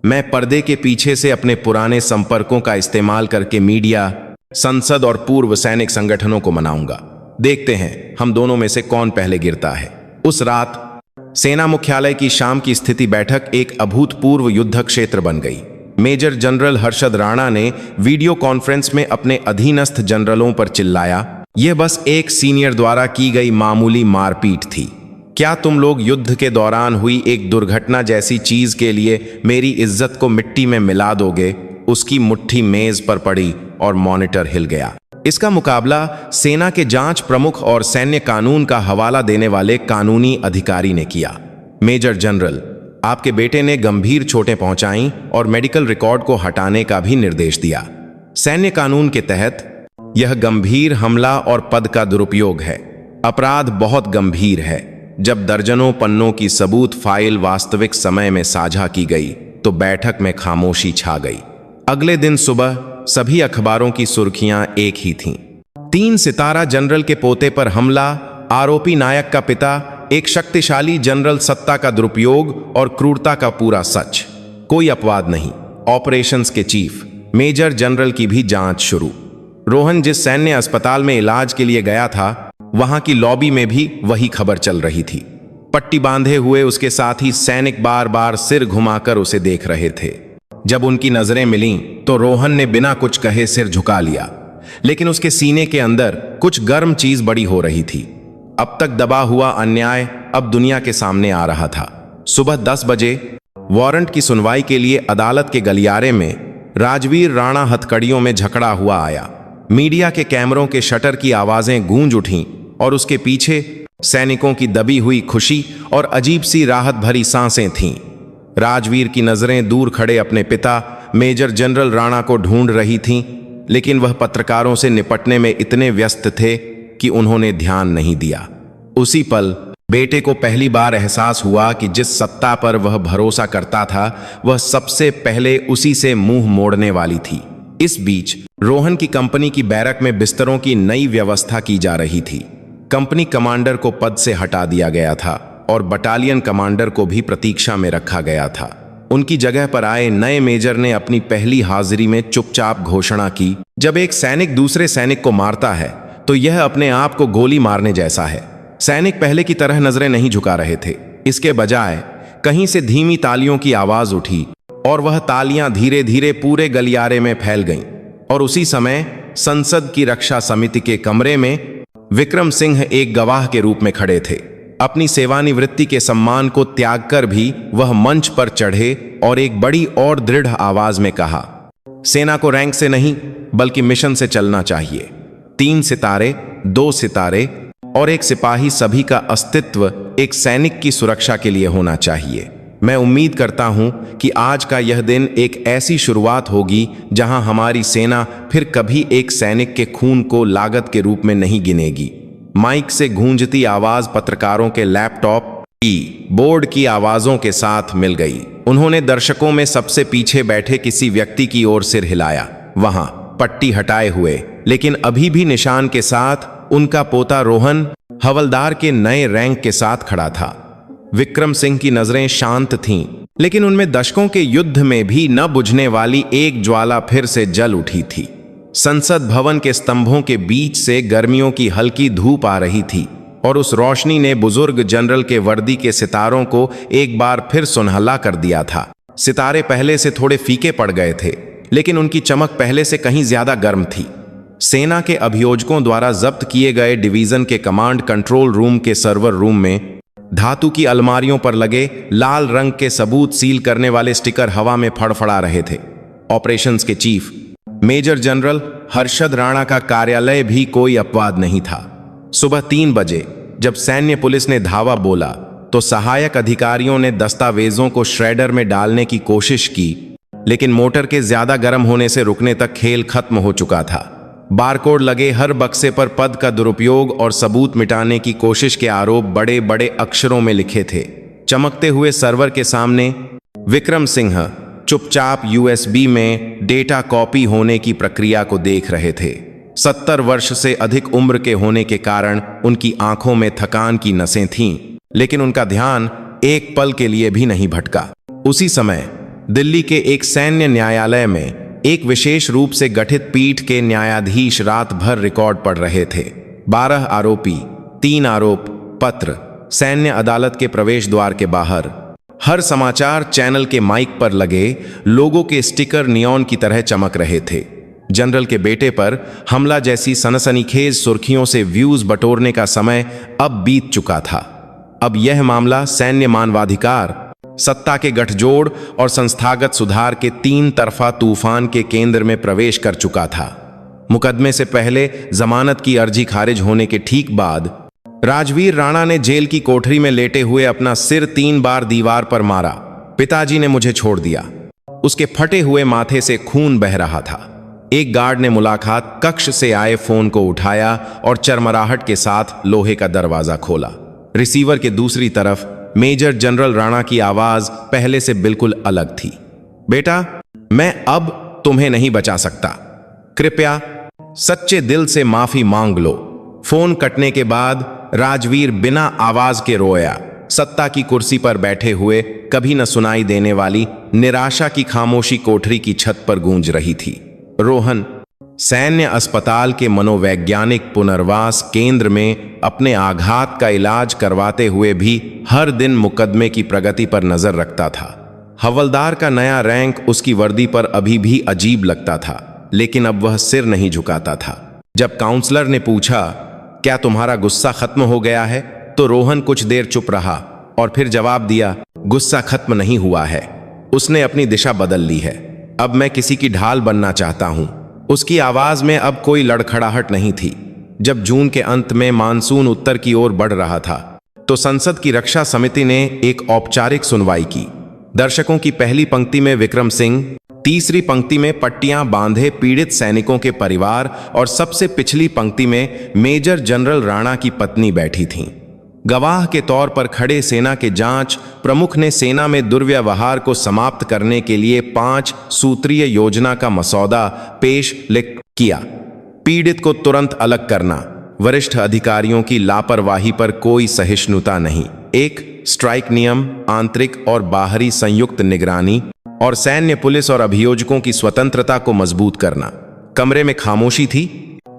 मैं पर्दे के पीछे से अपने पुराने संपर्कों का इस्तेमाल करके मीडिया, संसद और पूर्व सैनिक संगठनों को मनाऊंगा। देखते हैं हम दोनों में से कौन पहले गिरता है। उस रात सेना मुख्यालय की शाम की स्थिति बैठक एक अभूतपूर्व युद्ध क्षेत्र बन गई। मेजर जनरल हर्षद राणा ने वीडियो कॉन्फ्रेंस में अपने अधीनस्थ जनरलों पर चिल्लाया, यह बस एक सीनियर द्वारा की गई मामूली मारपीट थी। क्या तुम लोग युद्ध के दौरान हुई एक दुर्घटना जैसी चीज के लिए मेरी इज्जत को मिट्टी में मिला दोगे? उसकी मुट्ठी मेज पर पड़ी और मॉनिटर हिल गया। इसका मुकाबला सेना के जांच प्रमुख और सैन्य कानून का हवाला देने वाले कानूनी अधिकारी ने किया। मेजर जनरल, आपके बेटे ने गंभीर चोटें पहुंचाईं और मेडिकल रिकॉर्ड को हटाने का भी निर्देश दिया। सैन्य कानून के तहत यह गंभीर हमला और पद का दुरुपयोग है। अपराध बहुत गंभीर है। जब दर्जनों पन्नों की सबूत फाइल वास्तविक समय में साझा की गई तो बैठक में खामोशी छा गई। अगले दिन सुबह सभी अखबारों की सुर्खियां एक ही थीं। 3 सितारा जनरल के पोते पर हमला, आरोपी नायक का पिता, एक शक्तिशाली जनरल, सत्ता का दुरुपयोग और क्रूरता का पूरा सच। कोई अपवाद नहीं। ऑपरेशंस के चीफ मेजर जनरल की भी जांच शुरू। रोहन जिस सैन्य अस्पताल में इलाज के लिए गया था, वहां की लॉबी में भी वही खबर चल रही थी। पट्टी बांधे हुए उसके साथी सैनिक बार बार सिर घुमाकर उसे देख रहे थे। जब उनकी नजरें मिलीं तो रोहन ने बिना कुछ कहे सिर झुका लिया, लेकिन उसके सीने के अंदर कुछ गर्म चीज बड़ी हो रही थी। अब तक दबा हुआ अन्याय अब दुनिया के सामने आ रहा था। सुबह 10 बजे वारंट की सुनवाई के लिए अदालत के गलियारे में राजवीर राणा हथकड़ियों में झकड़ा हुआ आया। मीडिया के कैमरों के शटर की आवाजें गूंज उठीं और उसके पीछे सैनिकों की दबी हुई खुशी और अजीब सी राहत भरी सांसें थीं। राजवीर की नजरें दूर खड़े अपने पिता मेजर जनरल राणा को ढूंढ रही थीं, लेकिन वह पत्रकारों से निपटने में इतने व्यस्त थे कि उन्होंने ध्यान नहीं दिया। उसी पल बेटे को पहली बार एहसास हुआ कि जिस सत्ता पर वह भरोसा करता था वह सबसे पहले उसी से मुंह मोड़ने वाली थी। इस बीच रोहन की कंपनी की बैरक में बिस्तरों की नई व्यवस्था की जा रही थी। कंपनी कमांडर को पद से हटा दिया गया था और बटालियन कमांडर को भी प्रतीक्षा में रखा गया था। उनकी जगह पर आए नए मेजर ने अपनी पहली हाजिरी में चुपचाप घोषणा की, जब एक सैनिक दूसरे सैनिक को मारता है तो यह अपने आप को गोली मारने जैसा है। सैनिक पहले की तरह नजरें नहीं झुका रहे थे। इसके बजाय कहीं से धीमी तालियों की आवाज उठी और वह तालियां धीरे धीरे पूरे गलियारे में फैल गईं। और उसी समय संसद की रक्षा समिति के कमरे में विक्रम सिंह एक गवाह के रूप में खड़े थे। अपनी सेवानिवृत्ति के सम्मान को त्याग कर भी वह मंच पर चढ़े और एक बड़ी और दृढ़ आवाज में कहा, सेना को रैंक से नहीं बल्कि मिशन से चलना चाहिए। 3 सितारे, 2 सितारे और एक सिपाही, सभी का अस्तित्व एक सैनिक की सुरक्षा के लिए होना चाहिए। मैं उम्मीद करता हूं कि आज का यह दिन एक ऐसी शुरुआत होगी जहां हमारी सेना फिर कभी एक सैनिक के खून को लागत के रूप में नहीं गिनेगी। माइक से गूंजती आवाज पत्रकारों के लैपटॉप की बोर्ड की आवाजों के साथ मिल गई। उन्होंने दर्शकों में सबसे पीछे बैठे किसी व्यक्ति की ओर सिर हिलाया। वहां पट्टी हटाए हुए लेकिन अभी भी निशान के साथ उनका पोता रोहन हवलदार के नए रैंक के साथ खड़ा था। विक्रम सिंह की नजरें शांत थीं, लेकिन उनमें दशकों के युद्ध में भी न बुझने वाली एक ज्वाला फिर से जल उठी थी। संसद भवन के स्तंभों के बीच से गर्मियों की हल्की धूप आ रही थी और उस रोशनी ने बुजुर्ग जनरल के वर्दी के सितारों को एक बार फिर सुनहला कर दिया था। सितारे पहले से थोड़े फीके पड़ गए थे, लेकिन उनकी चमक पहले से कहीं ज्यादा गर्म थी। सेना के अभियोजकों द्वारा जब्त किए गए डिवीजन के कमांड कंट्रोल रूम के सर्वर रूम में धातु की अलमारियों पर लगे लाल रंग के सबूत सील करने वाले स्टिकर हवा में फड़फड़ा रहे थे। ऑपरेशंस के chief major general Harshad Rana का कार्यालय भी कोई अपवाद नहीं था। सुबह 3 बजे जब सैन्य पुलिस ने धावा बोला तो सहायक अधिकारियों ने दस्तावेजों को श्रेडर में डालने की कोशिश की, लेकिन मोटर के ज्यादा गर्म होने से रुकने तक खेल खत्म हो चुका था। बारकोड लगे हर बक्से पर पद का दुरुपयोग और सबूत मिटाने की कोशिश के आरोप बड़े बड़े अक्षरों में लिखे थे। चमकते हुए सर्वर के सामने विक्रम सिंह चुपचाप यूएसबी में डेटा कॉपी होने की प्रक्रिया को देख रहे थे। 70 वर्ष से अधिक उम्र के होने के कारण उनकी आंखों में थकान की नसें थीं, लेकिन उनका ध्यान एक पल के लिए भी नहीं भटका। उसी समय दिल्ली के एक सैन्य न्यायालय में एक विशेष रूप से गठित पीठ के न्यायाधीश रात भर रिकॉर्ड पढ़ रहे थे। 12 आरोपी, 3 आरोप पत्र सैन्य अदालत के प्रवेश द्वार के बाहर। हर समाचार चैनल के माइक पर लगे लोगों के स्टिकर नियॉन की तरह चमक रहे थे। जनरल के बेटे पर हमला जैसी सनसनीखेज सुर्खियों से व्यूज बटोरने का समय अब बीत चुका था। अब यह मामला सैन्य मानवाधिकार, सत्ता के गठजोड़ और संस्थागत सुधार के 3 तरफा तूफान के केंद्र में प्रवेश कर चुका था। मुकदमे से पहले जमानत की अर्जी खारिज होने के ठीक बाद राजवीर राणा ने जेल की कोठरी में लेटे हुए अपना सिर 3 बार दीवार पर मारा। पिताजी ने मुझे छोड़ दिया। उसके फटे हुए माथे से खून बह रहा था। एक गार्ड ने मुलाकात कक्ष से आए फोन को उठाया और चरमराहट के साथ लोहे का दरवाजा खोला। रिसीवर के दूसरी तरफ मेजर जनरल राणा की आवाज पहले से बिल्कुल अलग थी। बेटा, मैं अब तुम्हें नहीं बचा सकता। कृपया सच्चे दिल से माफी मांग लो। फोन कटने के बाद राजवीर बिना आवाज के रोया। सत्ता की कुर्सी पर बैठे हुए कभी न सुनाई देने वाली निराशा की खामोशी कोठरी की छत पर गूंज रही थी। रोहन सैन्य अस्पताल के मनोवैज्ञानिक पुनर्वास केंद्र में अपने आघात का इलाज करवाते हुए भी हर दिन मुकदमे की प्रगति पर नजर रखता था। हवलदार का नया रैंक उसकी वर्दी पर अभी भी अजीब लगता था, लेकिन अब वह सिर नहीं झुकाता था। जब काउंसलर ने पूछा, क्या तुम्हारा गुस्सा खत्म हो गया है, तो रोहन कुछ देर चुप रहा और फिर जवाब दिया, गुस्सा खत्म नहीं हुआ है। उसने अपनी दिशा बदल ली है। अब मैं किसी की ढाल बनना चाहता हूं। उसकी आवाज में अब कोई लड़खड़ाहट नहीं थी। जब जून के अंत में मानसून उत्तर की ओर बढ़ रहा था, तो संसद की रक्षा समिति ने एक औपचारिक सुनवाई की। दर्शकों की पहली पंक्ति में विक्रम सिंह, तीसरी पंक्ति में पट्टियां बांधे पीड़ित सैनिकों के परिवार और सबसे पिछली पंक्ति में मेजर जनरल राणा की पत्नी बैठी थीं। गवाह के तौर पर खड़े सेना के जांच प्रमुख ने सेना में दुर्व्यवहार को समाप्त करने के लिए 5 सूत्रीय योजना का मसौदा पेश किया। पीड़ित को तुरंत अलग करना, वरिष्ठ अधिकारियों की लापरवाही पर कोई सहिष्णुता नहीं, एक स्ट्राइक नियम, आंतरिक और बाहरी संयुक्त निगरानी और सैन्य पुलिस और अभियोजकों की स्वतंत्रता को मजबूत करना। कमरे में खामोशी थी।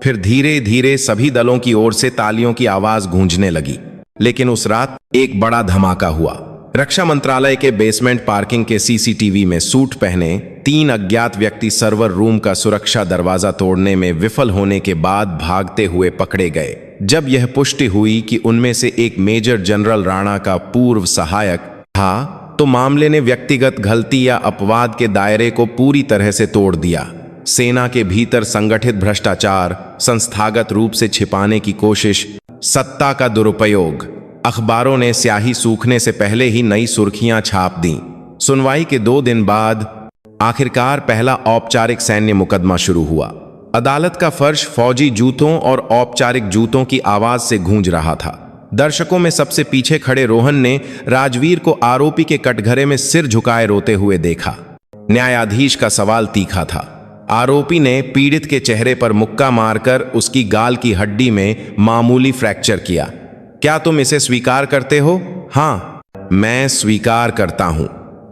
फिर धीरे धीरे सभी दलों की ओर से तालियों की आवाज गूंजने लगी। लेकिन उस रात एक बड़ा धमाका हुआ। रक्षा मंत्रालय के बेसमेंट पार्किंग के सीसीटीवी में सूट पहने 3 अज्ञात व्यक्ति सर्वर रूम का सुरक्षा दरवाजा तोड़ने में विफल होने के बाद भागते हुए पकड़े गए। जब यह पुष्टि हुई कि उनमें से एक मेजर जनरल राणा का पूर्व सहायक था, तो मामले ने व्यक्तिगत गलती या अपवाद के दायरे को पूरी तरह से तोड़ दिया। सेना के भीतर संगठित भ्रष्टाचार, संस्थागत रूप से छिपाने की कोशिश, सत्ता का दुरुपयोग। अखबारों ने स्याही सूखने से पहले ही नई सुर्खियां छाप दी। सुनवाई के 2 दिन बाद आखिरकार पहला औपचारिक सैन्य मुकदमा शुरू हुआ। अदालत का फर्श फौजी जूतों और औपचारिक जूतों की आवाज से गूंज रहा था। दर्शकों में सबसे पीछे खड़े रोहन ने राजवीर को आरोपी के कटघरे में सिर झुकाए रोते हुए देखा। न्यायाधीश का सवाल तीखा था। आरोपी ने पीड़ित के चेहरे पर मुक्का मारकर उसकी गाल की हड्डी में मामूली फ्रैक्चर किया। क्या तुम इसे स्वीकार करते हो? हाँ, मैं स्वीकार करता हूं।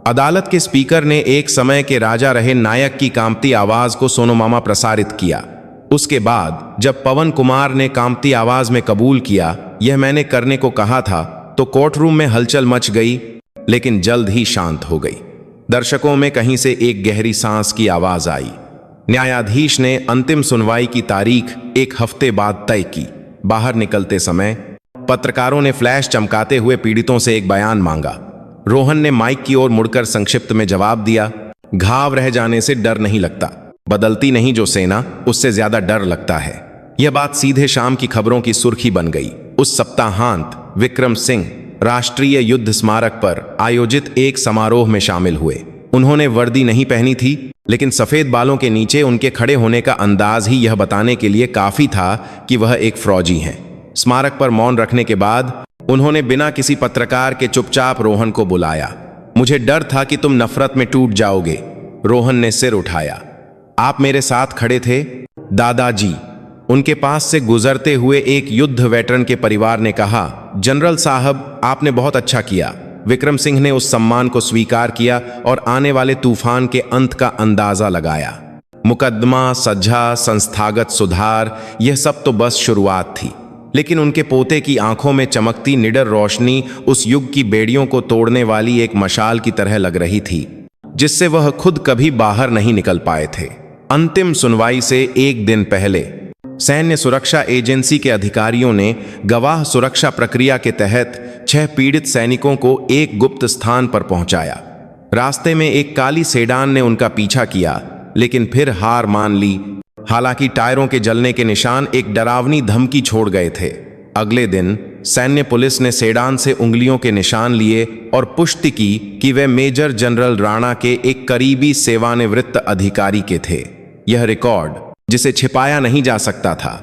अदालत के स्पीकर ने एक समय के राजा रहे नायक की कांपती आवाज को सोनोमामा प्रसारित किया। उसके बाद जब पवन कुमार ने कांपती आवाज में कबूल किया, यह मैंने करने को कहा था, तो कोर्टरूम में हलचल मच गई, लेकिन जल्द ही शांत हो गई। दर्शकों में कहीं से एक गहरी सांस की आवाज आई। न्यायाधीश ने अंतिम सुनवाई की तारीख 1 हफ्ते बाद तय की। बाहर निकलते समय पत्रकारों ने फ्लैश चमकाते हुए पीड़ितों से एक बयान मांगा। रोहन ने माइक की ओर मुड़कर संक्षिप्त में जवाब दिया, घाव रह जाने से डर नहीं लगता, बदलती नहीं जो सेना, उससे ज्यादा डर लगता है। यह बात सीधे शाम की खबरों की सुर्खी बन गई। उस सप्ताहांत विक्रम सिंह राष्ट्रीय युद्ध स्मारक पर आयोजित एक समारोह में शामिल हुए। उन्होंने वर्दी नहीं पहनी थी, लेकिन सफेद बालों के नीचे उनके खड़े होने का अंदाज ही यह बताने के लिए काफी था कि वह एक फौजी हैं। स्मारक पर मौन रखने के बाद उन्होंने बिना किसी पत्रकार के चुपचाप रोहन को बुलाया। मुझे डर था कि तुम नफरत में टूट जाओगे। रोहन ने सिर उठाया। आप मेरे साथ खड़े थे दादाजी। उनके पास से गुजरते हुए एक युद्ध वेटरन के परिवार ने कहा, जनरल साहब, आपने बहुत अच्छा किया। विक्रम सिंह ने उस सम्मान को स्वीकार किया और आने वाले तूफान के अंत का अंदाजा लगाया। मुकदमा, सजा, संस्थागत सुधार, यह सब तो बस शुरुआत थी। लेकिन उनके पोते की आंखों में चमकती निडर रोशनी उस युग की बेड़ियों को तोड़ने वाली एक मशाल की तरह लग रही थी, जिससे वह खुद कभी बाहर नहीं निकल पाए थे। अंतिम सुनवाई से एक दिन पहले सैन्य सुरक्षा एजेंसी के अधिकारियों ने गवाह सुरक्षा प्रक्रिया के तहत 6 पीड़ित सैनिकों को एक गुप्त स्थान पर पहुंचाया। रास्ते में एक काली सेडान ने उनका पीछा किया, लेकिन फिर हार मान ली। हालांकि टायरों के जलने के निशान एक डरावनी धमकी छोड़ गए थे। अगले दिन सैन्य पुलिस ने सेडान से उंगलियों के निशान लिए और पुष्टि की कि वे मेजर जनरल राणा के एक करीबी सेवानिवृत्त अधिकारी के थे। यह रिकॉर्ड, जिसे छिपाया नहीं जा सकता था,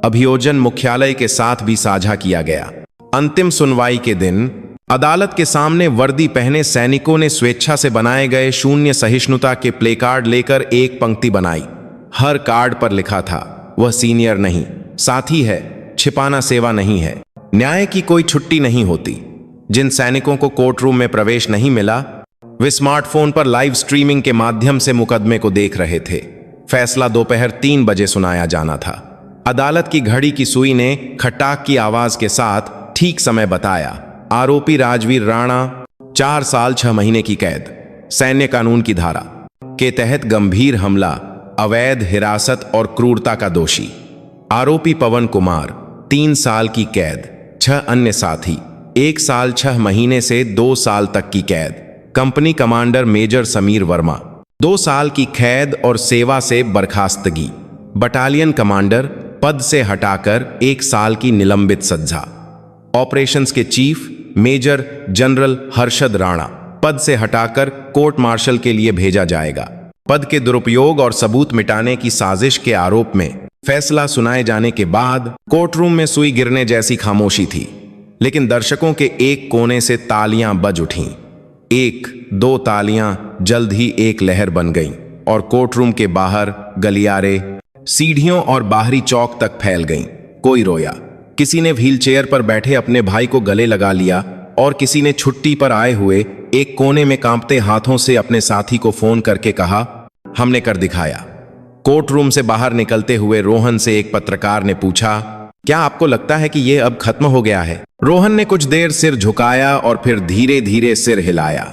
अभियोजन मुख्यालय के साथ भी साझा किया गया। अंतिम सुनवाई के दिन अदालत के सामने वर्दी पहने सैनिकों ने स्वेच्छा से बनाए गए शून्य सहिष्णुता के प्लेकार्ड लेकर एक पंक्ति बनाई। हर कार्ड पर लिखा था, वह सीनियर नहीं, साथी है, छिपाना सेवा नहीं है। न्याय की कोई छुट्टी नहीं होती। जिन सैनिकों को कोर्ट रूम में प्रवेश नहीं मिला, वे स्मार्टफोन पर लाइव स्ट्रीमिंग के माध्यम से मुकदमे को देख रहे थे। फैसला दोपहर 3 बजे सुनाया जाना था। अदालत की घड़ी की सुई ने खटाक की आवाज के साथ ठीक समय बताया। आरोपी राजवीर राणा 4 साल 6 महीने की कैद, सैन्य कानून की धारा के तहत गंभीर हमला, अवैध हिरासत और क्रूरता का दोषी। आरोपी पवन कुमार 3 साल की कैद, 6 अन्य साथी 1 साल 6 महीने से 2 साल तक की कैद। Company commander major Sameer Verma 2 साल की कैद और सेवा से बर्खास्तगी। बटालियन कमांडर पद से हटाकर 1 साल की निलंबित सज्जा। ऑपरेशंस के chief major general Harshad Rana पद से हटाकर कोर्ट मार्शल के लिए भेजा जाएगा। पद के दुरुपयोग और सबूत मिटाने की साजिश के आरोप में फैसला सुनाए जाने के बाद कोर्टरूम में सुई गिरने जैसी खामोशी थी, लेकिन दर्शकों के एक कोने से तालियां बज उठीं। 1-2 तालियां जल्द ही एक लहर बन गईं और कोर्टरूम के बाहर गलियारे, सीढ़ियों और बाहरी चौक तक फैल गईं। कोई रोया, किसी ने व्हीलचेयर पर बैठे अपने भाई को गले लगा लिया और किसी ने छुट्टी पर आए हुए एक कोने में कांपते हाथों से अपने साथी को फोन करके कहा, हमने कर दिखाया। कोर्टरूम से बाहर निकलते हुए रोहन से एक पत्रकार ने पूछा, क्या आपको लगता है कि यह अब खत्म हो गया है? रोहन ने कुछ देर सिर झुकाया और फिर धीरे धीरे सिर हिलाया।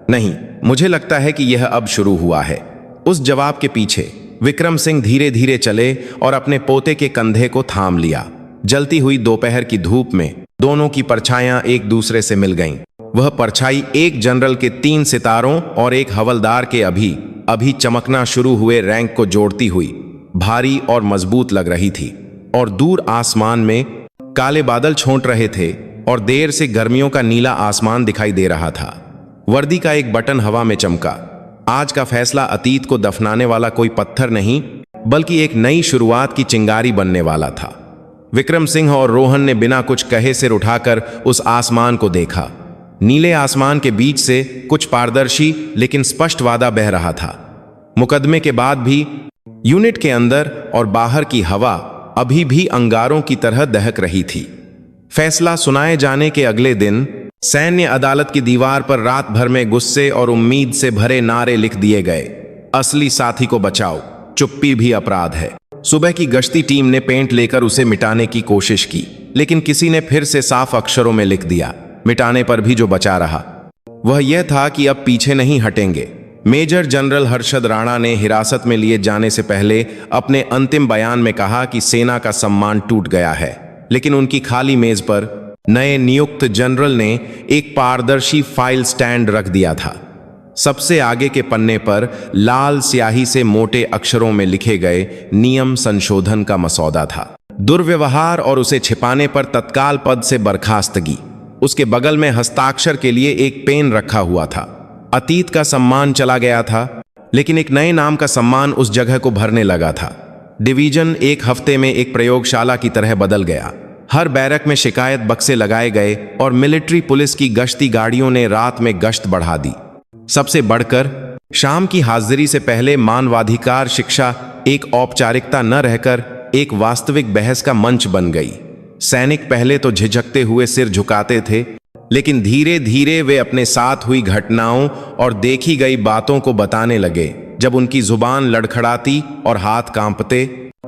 नहीं, मुझे लगता है कि यह अब शुरू हुआ है। उस जवाब के पीछे विक्रम सिंह धीरे धीरे चले और अपने पोते के कंधे को थाम लिया। जलती हुई दोपहर की धूप में दोनों की परछाइयां एक दूसरे से मिल गईं। वह परछाई एक जनरल के 3 सितारों और एक हवलदार के अभी चमकना शुरू हुए रैंक को जोड़ती हुई भारी और मजबूत लग रही थी। और दूर आसमान में काले बादल छोंट रहे थे और देर से गर्मियों का नीला आसमान दिखाई दे रहा था। वर्दी का एक बटन हवा में चमका। आज का फैसला अतीत को दफनाने वाला कोई पत्थर नहीं, बल्कि एक नई शुरुआत की चिंगारी बनने वाला था। विक्रम सिंह और रोहन ने बिना कुछ कहे सिर उठाकर उस आसमान को देखा। नीले आसमान के बीच से कुछ पारदर्शी लेकिन स्पष्ट वादा बह रहा था। मुकदमे के बाद भी यूनिट के अंदर और बाहर की हवा अभी भी अंगारों की तरह दहक रही थी। फैसला सुनाए जाने के अगले दिन सैन्य अदालत की दीवार पर रात भर में गुस्से और उम्मीद से भरे नारे लिख दिए गए। असली साथी को बचाओ, चुप्पी भी अपराध है। सुबह की गश्ती टीम ने पेंट लेकर उसे मिटाने की कोशिश की, लेकिन किसी ने फिर से साफ अक्षरों में लिख दिया। मिटाने पर भी जो बचा रहा वह यह था कि अब पीछे नहीं हटेंगे। मेजर जनरल हर्षद राणा ने हिरासत में लिए जाने से पहले अपने अंतिम बयान में कहा कि सेना का सम्मान टूट गया है, लेकिन उनकी खाली मेज पर नए नियुक्त जनरल ने एक पारदर्शी फाइल स्टैंड रख दिया था। सबसे आगे के पन्ने पर लाल स्याही से मोटे अक्षरों में लिखे गए नियम संशोधन का मसौदा था। दुर्व्यवहार और उसे छिपाने पर तत्काल पद से बर्खास्तगी। उसके बगल में हस्ताक्षर के लिए एक पेन रखा हुआ था। अतीत का सम्मान चला गया था, लेकिन एक नए नाम का सम्मान उस जगह को भरने लगा था। डिवीजन एक हफ्ते में एक प्रयोगशाला की तरह बदल गया। हर बैरक में शिकायत बक्से लगाए गए और मिलिट्री पुलिस की गश्ती गाड़ियों ने रात में गश्त बढ़ा दी। सबसे बढ़कर शाम की हाजिरी से पहले मानवाधिकार शिक्षा एक औपचारिकता न रहकर एक वास्तविक बहस का मंच बन गई। सैनिक पहले तो झिझकते हुए सिर झुकाते थे, लेकिन धीरे धीरे वे अपने साथ हुई घटनाओं और देखी गई बातों को बताने लगे। जब उनकी जुबान लड़खड़ाती और हाथ कांपते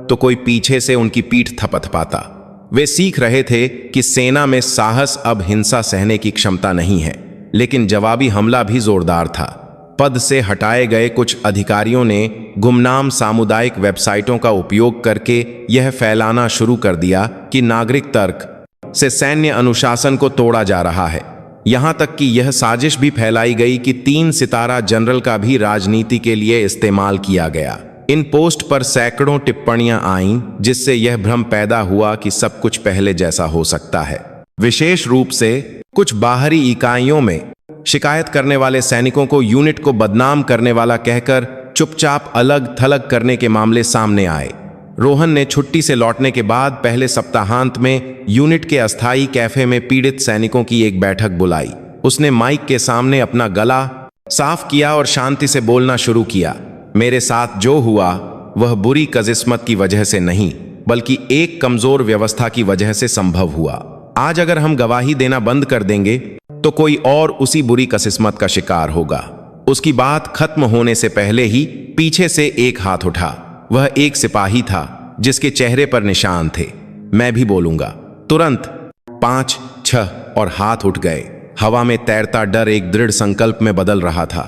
तो कोई पीछे से उनकी पीठ थपथपाता। वे सीख रहे थे कि सेना में साहस अब हिंसा सहने की क्षमता नहीं है, लेकिन जवाबी हमला भी जोरदार था। पद से हटाए गए कुछ अधिकारियों ने गुमनाम सामुदायिक वेबसाइटों का उपयोग करके यह फैलाना शुरू कर दिया कि नागरिक तर्क से सैन्य अनुशासन को तोड़ा जा रहा है। यहां तक कि यह साजिश भी फैलाई गई कि 3 सितारा जनरल का भी राजनीति के लिए इस्तेमाल किया गया। इन पोस्ट पर सैकड़ों टिप्पणियां आईं, जिससे यह भ्रम पैदा हुआ कि सब कुछ पहले जैसा हो सकता है। विशेष रूप से कुछ बाहरी इकाइयों में शिकायत करने वाले सैनिकों को यूनिट को बदनाम करने वाला कहकर चुपचाप अलग थलग करने के मामले सामने आए। रोहन ने छुट्टी से लौटने के बाद पहले सप्ताहांत में यूनिट के अस्थायी कैफे में पीड़ित सैनिकों की एक बैठक बुलाई। उसने माइक के सामने अपना गला साफ किया और शांति से बोलना शुरू किया। मेरे साथ जो हुआ वह बुरी किस्मत की वजह से नहीं, बल्कि एक कमजोर व्यवस्था की वजह से संभव हुआ। आज अगर हम गवाही देना बंद कर देंगे तो कोई और उसी बुरी किस्मत का शिकार होगा। उसकी बात खत्म होने से पहले ही पीछे से एक हाथ उठा। वह एक सिपाही था जिसके चेहरे पर निशान थे। मैं भी बोलूंगा। तुरंत 5, 6 और हाथ उठ गए। हवा में तैरता डर एक दृढ़ संकल्प में बदल रहा था।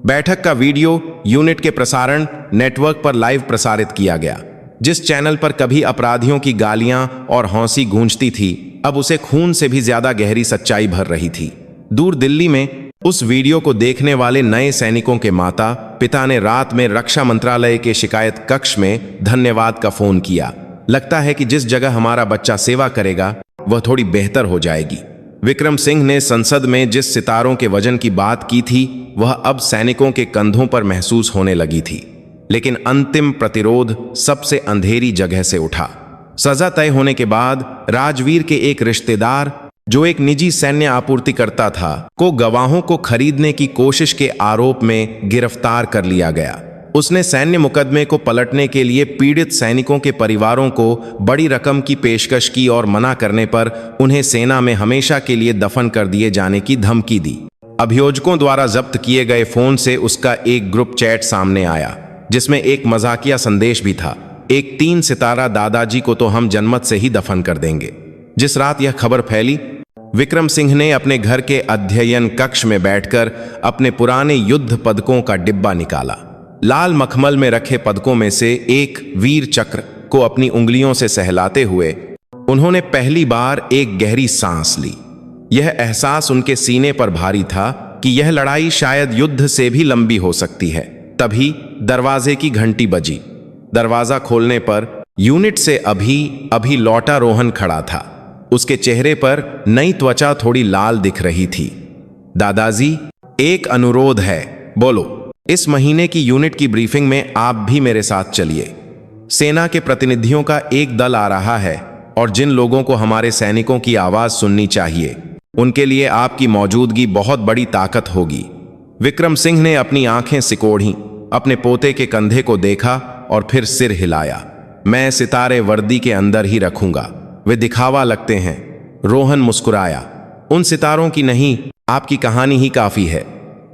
बैठक का वीडियो यूनिट के प्रसारण नेटवर्क पर लाइव प्रसारित किया गया। जिस चैनल पर कभी अपराधियों की गालियां और हौंसी गूंजती थी, अब उसे खून से भी ज्यादा गहरी सच्चाई भर रही थी। दूर दिल्ली में उस वीडियो को देखने वाले नए सैनिकों के माता पिता ने रात में रक्षा मंत्रालय के शिकायत कक्ष में धन्यवाद का फोन किया। लगता है कि जिस जगह हमारा बच्चा सेवा करेगा वह थोड़ी बेहतर हो जाएगी। विक्रम सिंह ने संसद में जिस सितारों के वजन की बात की थी वह अब सैनिकों के कंधों पर महसूस होने लगी थी। लेकिन अंतिम प्रतिरोध सबसे अंधेरी जगह से उठा। सजा तय होने के बाद राजवीर के एक रिश्तेदार जो एक निजी सैन्य आपूर्तिकर्ता था को गवाहों को खरीदने की कोशिश के आरोप में गिरफ्तार कर लिया गया। उसने सैन्य मुकदमे को पलटने के लिए पीड़ित सैनिकों के परिवारों को बड़ी रकम की पेशकश की और मना करने पर उन्हें सेना में हमेशा के लिए दफन कर दिए जाने की धमकी दी। अभियोजकों द्वारा जब्त किए गए फोन से उसका एक ग्रुप चैट सामने आया जिसमें एक मजाकिया संदेश भी था। एक 3 सितारा दादाजी को तो हम जन्मत से ही दफन कर देंगे। जिस रात यह खबर फैली, विक्रम सिंह ने अपने घर के अध्ययन कक्ष में बैठकर अपने पुराने युद्ध पदकों का डिब्बा निकाला। लाल मखमल में रखे पदकों में से एक वीर चक्र को अपनी उंगलियों से सहलाते हुए उन्होंने पहली बार एक गहरी सांस ली। यह एहसास उनके सीने पर भारी था कि यह लड़ाई शायद युद्ध से भी लंबी हो सकती है। तभी दरवाजे की घंटी बजी। दरवाजा खोलने पर यूनिट से अभी लौटा रोहन खड़ा था। उसके चेहरे पर नई त्वचा थोड़ी लाल दिख रही थी। दादाजी, एक अनुरोध है, बोलो। इस महीने की यूनिट की ब्रीफिंग में आप भी मेरे साथ चलिए। सेना के प्रतिनिधियों का एक दल आ रहा है और जिन लोगों को हमारे सैनिकों की आवाज सुननी चाहिए उनके लिए आपकी मौजूदगी बहुत बड़ी ताकत होगी। विक्रम सिंह ने अपनी आंखें सिकोड़ी, अपने पोते के कंधे को देखा और फिर सिर हिलाया। मैं सितारे वर्दी के अंदर ही रखूंगा, वे दिखावा लगते हैं। रोहन मुस्कुराया। उन सितारों की नहीं, आपकी कहानी ही काफी है।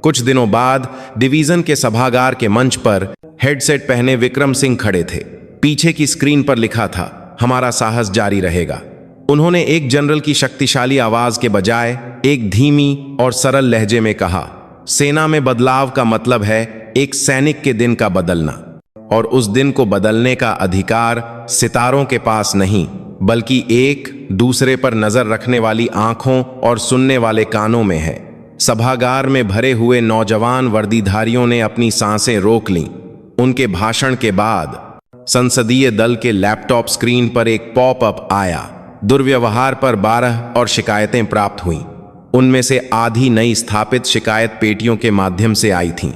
कुछ दिनों बाद डिवीजन के सभागार के मंच पर हेडसेट पहने विक्रम सिंह खड़े थे। पीछे की स्क्रीन पर लिखा था, हमारा साहस जारी रहेगा। उन्होंने एक जनरल की शक्तिशाली आवाज के बजाय एक धीमी और सरल लहजे में कहा, सेना में बदलाव का मतलब है एक सैनिक के दिन का बदलना, और उस दिन को बदलने का अधिकार सितारों के पास नहीं, बल्कि एक दूसरे पर नजर रखने वाली आंखों और सुनने वाले कानों में है। सभागार में भरे हुए नौजवान वर्दीधारियों ने अपनी सांसें रोक लीं। उनके भाषण के बाद संसदीय दल के लैपटॉप स्क्रीन पर एक पॉपअप आया। दुर्व्यवहार पर 12 और शिकायतें प्राप्त हुईं। उनमें से आधी नई स्थापित शिकायत पेटियों के माध्यम से आई थीं।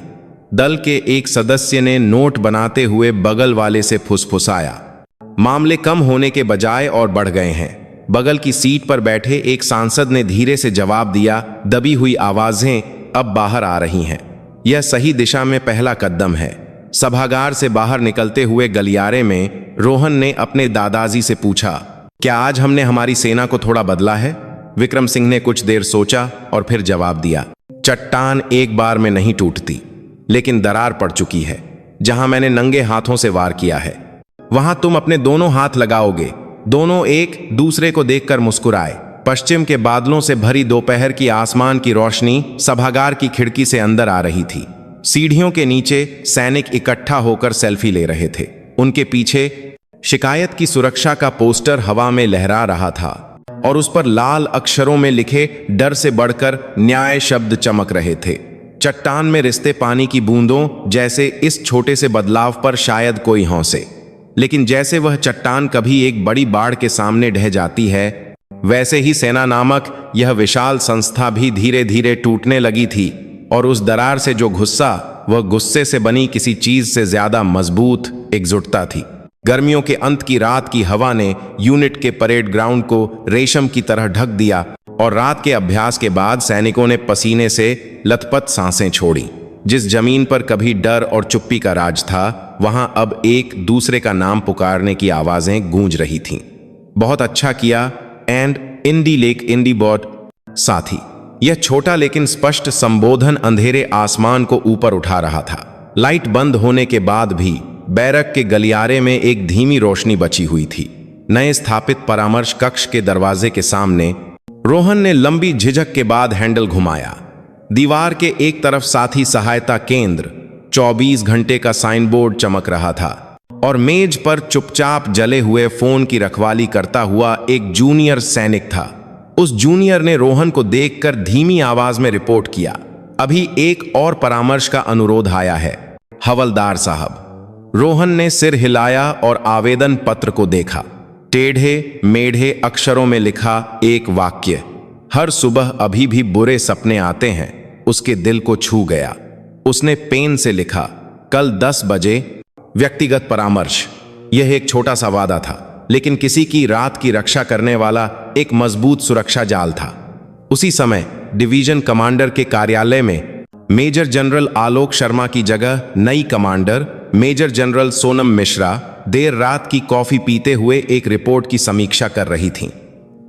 दल के एक सदस्य ने नोट बनाते हुए बगल वाले से फुसफुसाया, मामले कम होने के बजाय और बढ़ गए हैं। बगल की सीट पर बैठे एक सांसद ने धीरे से जवाब दिया, दबी हुई आवाजें अब बाहर आ रही हैं। यह सही दिशा में पहला कदम है। सभागार से बाहर निकलते हुए गलियारे में रोहन ने अपने दादाजी से पूछा, क्या आज हमने हमारी सेना को थोड़ा बदला है? विक्रम सिंह ने कुछ देर सोचा और फिर जवाब दिया, चट्टान एक बार में नहीं टूटती, लेकिन दरार पड़ चुकी है। जहां मैंने नंगे हाथों से वार किया है वहां तुम अपने दोनों हाथ लगाओगे। दोनों एक दूसरे को देखकर मुस्कुराए। पश्चिम के बादलों से भरी दोपहर की आसमान की रोशनी सभागार की खिड़की से अंदर आ रही थी। सीढ़ियों के नीचे सैनिक इकट्ठा होकर सेल्फी ले रहे थे। उनके पीछे शिकायत की सुरक्षा का पोस्टर हवा में लहरा रहा था और उस पर लाल अक्षरों में लिखे डर से बढ़कर न्याय शब्द चमक रहे थे। चट्टान में रिश्ते पानी की बूंदों जैसे इस छोटे से बदलाव पर शायद कोई हंसे, लेकिन जैसे वह चट्टान कभी एक बड़ी बाढ़ के सामने ढह जाती है, वैसे ही सेना नामक यह विशाल संस्था भी धीरे धीरे टूटने लगी थी। और उस दरार से जो गुस्सा वह गुस्से से बनी किसी चीज से ज्यादा मजबूत एकजुटता थी। गर्मियों के अंत की रात की हवा ने यूनिट के परेड ग्राउंड को रेशम की तरह ढक दिया और रात के अभ्यास के बाद सैनिकों ने पसीने से लथपथ सांसें छोड़ी। जिस जमीन पर कभी डर और चुप्पी का राज था, वहां अब एक दूसरे का नाम पुकारने की आवाजें गूंज रही थीं। बहुत अच्छा किया एंड इंडी लेक इंडी बॉट साथी। यह छोटा लेकिन स्पष्ट संबोधन अंधेरे आसमान को ऊपर उठा रहा था। लाइट बंद होने के बाद भी बैरक के गलियारे में एक धीमी रोशनी बची हुई थी। नए स्थापित परामर्श कक्ष के दरवाजे के सामने रोहन ने लंबी झिझक के बाद हैंडल घुमाया। दीवार के एक तरफ साथी सहायता केंद्र 24 घंटे का साइन बोर्ड चमक रहा था और मेज पर चुपचाप जले हुए फोन की रखवाली करता हुआ एक जूनियर सैनिक था। उस जूनियर ने रोहन को देखकर धीमी आवाज में रिपोर्ट किया, अभी एक और परामर्श का अनुरोध आया है हवलदार साहब। रोहन ने सिर हिलाया और आवेदन पत्र को देखा। टेढ़े मेढ़े अक्षरों में लिखा एक वाक्य, हर सुबह अभी भी बुरे सपने आते हैं, उसके दिल को छू गया। उसने पेन से लिखा, कल 10 बजे व्यक्तिगत परामर्श। यह एक छोटा सा वादा था, लेकिन किसी की रात की रक्षा करने वाला एक मजबूत सुरक्षा जाल था। उसी समय डिवीजन कमांडर के कार्यालय में मेजर जनरल आलोक शर्मा की जगह नई commander major general Sonam Mishra देर रात की कॉफी पीते हुए एक रिपोर्ट की समीक्षा कर रही थीं।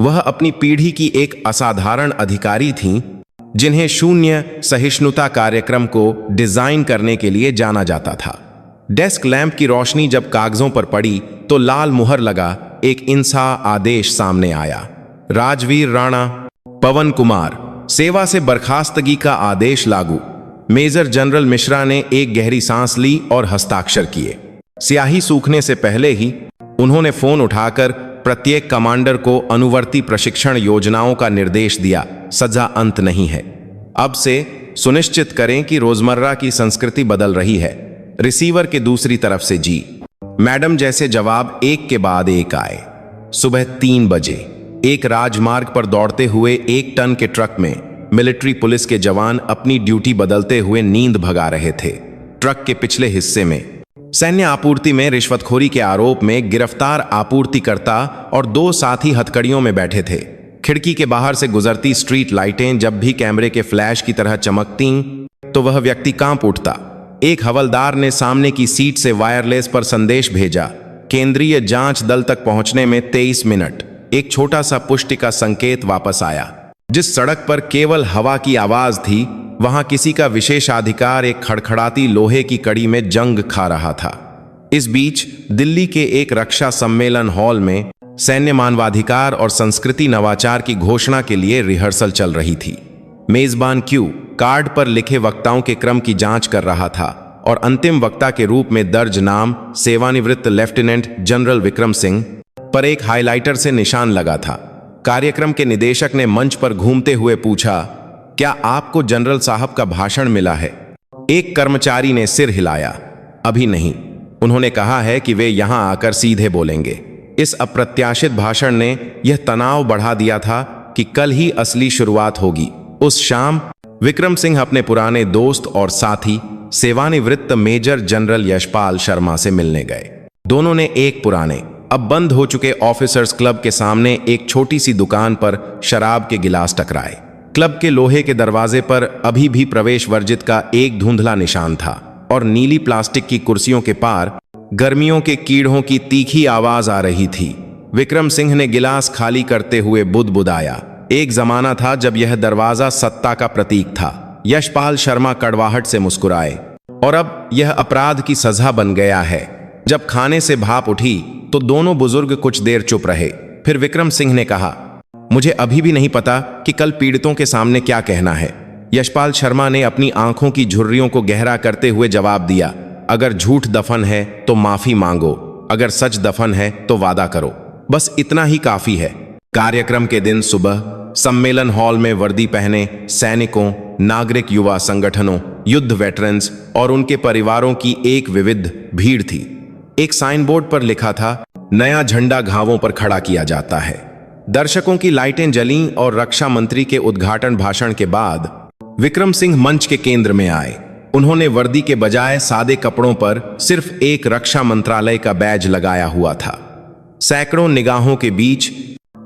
वह अपनी पीढ़ी की एक असाधारण अधिकारी थीं, जिन्हें शून्य सहिष्णुता कार्यक्रम को डिजाइन करने के लिए जाना जाता था। डेस्क लैंप की रोशनी जब कागजों पर पड़ी तो लाल मुहर लगा एक इंसा आदेश सामने आया। राजवीर राणा पवन कुमार सेवा से बर्खास्तगी का आदेश लागू। मेजर जनरल मिश्रा ने एक गहरी सांस ली और हस्ताक्षर किए। स्याही सूखने से पहले ही उन्होंने फोन उठाकर प्रत्येक कमांडर को अनुवर्ती प्रशिक्षण योजनाओं का निर्देश दिया। सजा अंत नहीं है। अब से सुनिश्चित करें कि रोजमर्रा की संस्कृति बदल रही है। रिसीवर के दूसरी तरफ से जी मैडम जैसे जवाब एक के बाद एक आए। सुबह 3 बजे एक राजमार्ग पर दौड़ते हुए 1 टन के ट्रक में मिलिट्री पुलिस के जवान अपनी ड्यूटी बदलते हुए नींद भगा रहे थे। ट्रक के पिछले हिस्से में सैन्य आपूर्ति में रिश्वतखोरी के आरोप में गिरफ्तार आपूर्तिकर्ता और 2 साथी हथकड़ियों में बैठे थे। खिड़की के बाहर से गुजरती स्ट्रीट लाइटें जब भी कैमरे के फ्लैश की तरह चमकती तो वह व्यक्ति कांप उठता। एक हवलदार ने सामने की सीट से वायरलेस पर संदेश भेजा, केंद्रीय जांच दल तक पहुंचने में 23 मिनट। एक छोटा सा पुष्टि का संकेत वापस आया। जिस सड़क पर केवल हवा की आवाज थी, वहां किसी का विशेषाधिकार एक खड़खड़ाती लोहे की कड़ी में जंग खा रहा था। इस बीच दिल्ली के एक रक्षा सम्मेलन हॉल में सैन्य मानवाधिकार और संस्कृति नवाचार की घोषणा के लिए रिहर्सल चल रही थी। मेजबान क्यू कार्ड पर लिखे वक्ताओं के क्रम की जांच कर रहा था और अंतिम वक्ता के रूप में दर्ज नाम सेवानिवृत्त लेफ्टिनेंट जनरल विक्रम सिंह पर एक हाइलाइटर से निशान लगा था। कार्यक्रम के निदेशक ने मंच पर घूमते हुए पूछा, क्या आपको जनरल साहब का भाषण मिला है? एक कर्मचारी ने सिर हिलाया, अभी नहीं। उन्होंने कहा है कि वे यहां आकर सीधे बोलेंगे। इस अप्रत्याशित भाषण ने यह तनाव बढ़ा दिया था कि कल ही असली शुरुआत होगी। उस शाम विक्रम सिंह अपने पुराने दोस्त और साथी सेवानिवृत्त मेजर जनरल यशपाल शर्मा से मिलने गए। दोनों ने एक पुराने अब बंद हो चुके ऑफिसर्स क्लब के सामने एक छोटी सी दुकान पर शराब के गिलास टकराए। क्लब के लोहे के दरवाजे पर अभी भी प्रवेश वर्जित का एक धुंधला निशान था और नीली प्लास्टिक की कुर्सियों के पार गर्मियों के कीड़ों की तीखी आवाज आ रही थी। विक्रम सिंह ने गिलास खाली करते हुए बुदबुदाया, एक जमाना था जब यह दरवाजा सत्ता का प्रतीक था। यशपाल शर्मा कड़वाहट से मुस्कुराए, और अब यह अपराध की सजा बन गया है। जब खाने से भाप उठी तो दोनों बुजुर्ग कुछ देर चुप रहे। फिर विक्रम सिंह ने कहा, मुझे अभी भी नहीं पता कि कल पीड़ितों के सामने क्या कहना है। यशपाल शर्मा ने अपनी आंखों की झुर्रियों को गहरा करते हुए जवाब दिया, अगर झूठ दफन है तो माफी मांगो, अगर सच दफन है तो वादा करो, बस इतना ही काफी है। कार्यक्रम के दिन सुबह सम्मेलन हॉल में वर्दी पहने सैनिकों, नागरिक युवा संगठनों, युद्ध वेटरन्स और उनके परिवारों की एक विविध भीड़ थी। एक साइन बोर्ड पर लिखा था, नया झंडा घावों पर खड़ा किया जाता है। दर्शकों की लाइटें जलीं और रक्षा मंत्री के उद्घाटन भाषण के बाद विक्रम सिंह मंच के केंद्र में आए। उन्होंने वर्दी के बजाय सादे कपड़ों पर सिर्फ एक रक्षा मंत्रालय का बैज लगाया हुआ था। सैकड़ों निगाहों के बीच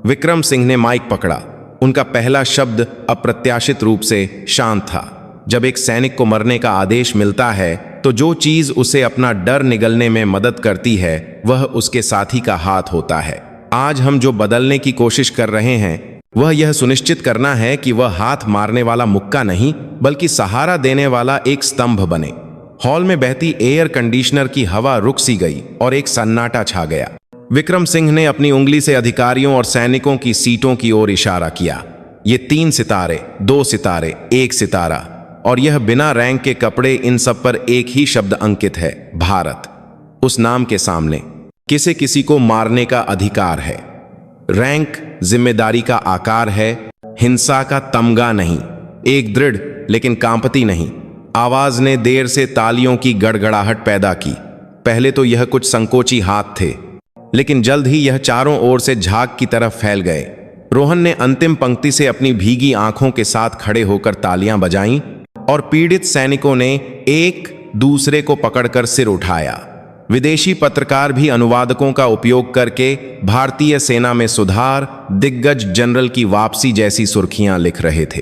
विक्रम सिंह ने माइक पकड़ा। उनका पहला शब्द अप्रत्याशित रूप से शांत था। जब एक सैनिक को मरने का आदेश मिलता है तो जो चीज उसे अपना डर निगलने में मदद करती है वह उसके साथी का हाथ होता है। आज हम जो बदलने की कोशिश कर रहे हैं वह यह सुनिश्चित करना है कि वह हाथ मारने वाला मुक्का नहीं बल्कि सहारा देने वाला एक स्तंभ बने। हॉल में बहती एयर कंडीशनर की हवा रुक सी गई और एक सन्नाटा छा गया। विक्रम सिंह ने अपनी उंगली से अधिकारियों और सैनिकों की सीटों की ओर इशारा किया। ये 3 सितारे, 2 सितारे, 1 सितारा, और यह बिना रैंक के कपड़े, इन सब पर एक ही शब्द अंकित है, भारत। उस नाम के सामने किसी किसी को मारने का अधिकार है। रैंक जिम्मेदारी का आकार है, हिंसा का तमगा नहीं। एक दृढ़ लेकिन कांपती नहीं आवाज ने देर से तालियों की गड़गड़ाहट पैदा की। पहले तो यह कुछ संकोची हाथ थे, लेकिन जल्द ही यह चारों ओर से झाग की तरफ फैल गए। रोहन ने अंतिम पंक्ति से अपनी भीगी आंखों के साथ खड़े होकर तालियां बजाईं और पीड़ित सैनिकों ने एक दूसरे को पकड़कर सिर उठाया। विदेशी पत्रकार भी अनुवादकों का उपयोग करके भारतीय सेना में सुधार, दिग्गज जनरल की वापसी जैसी सुर्खियां लिख रहे थे।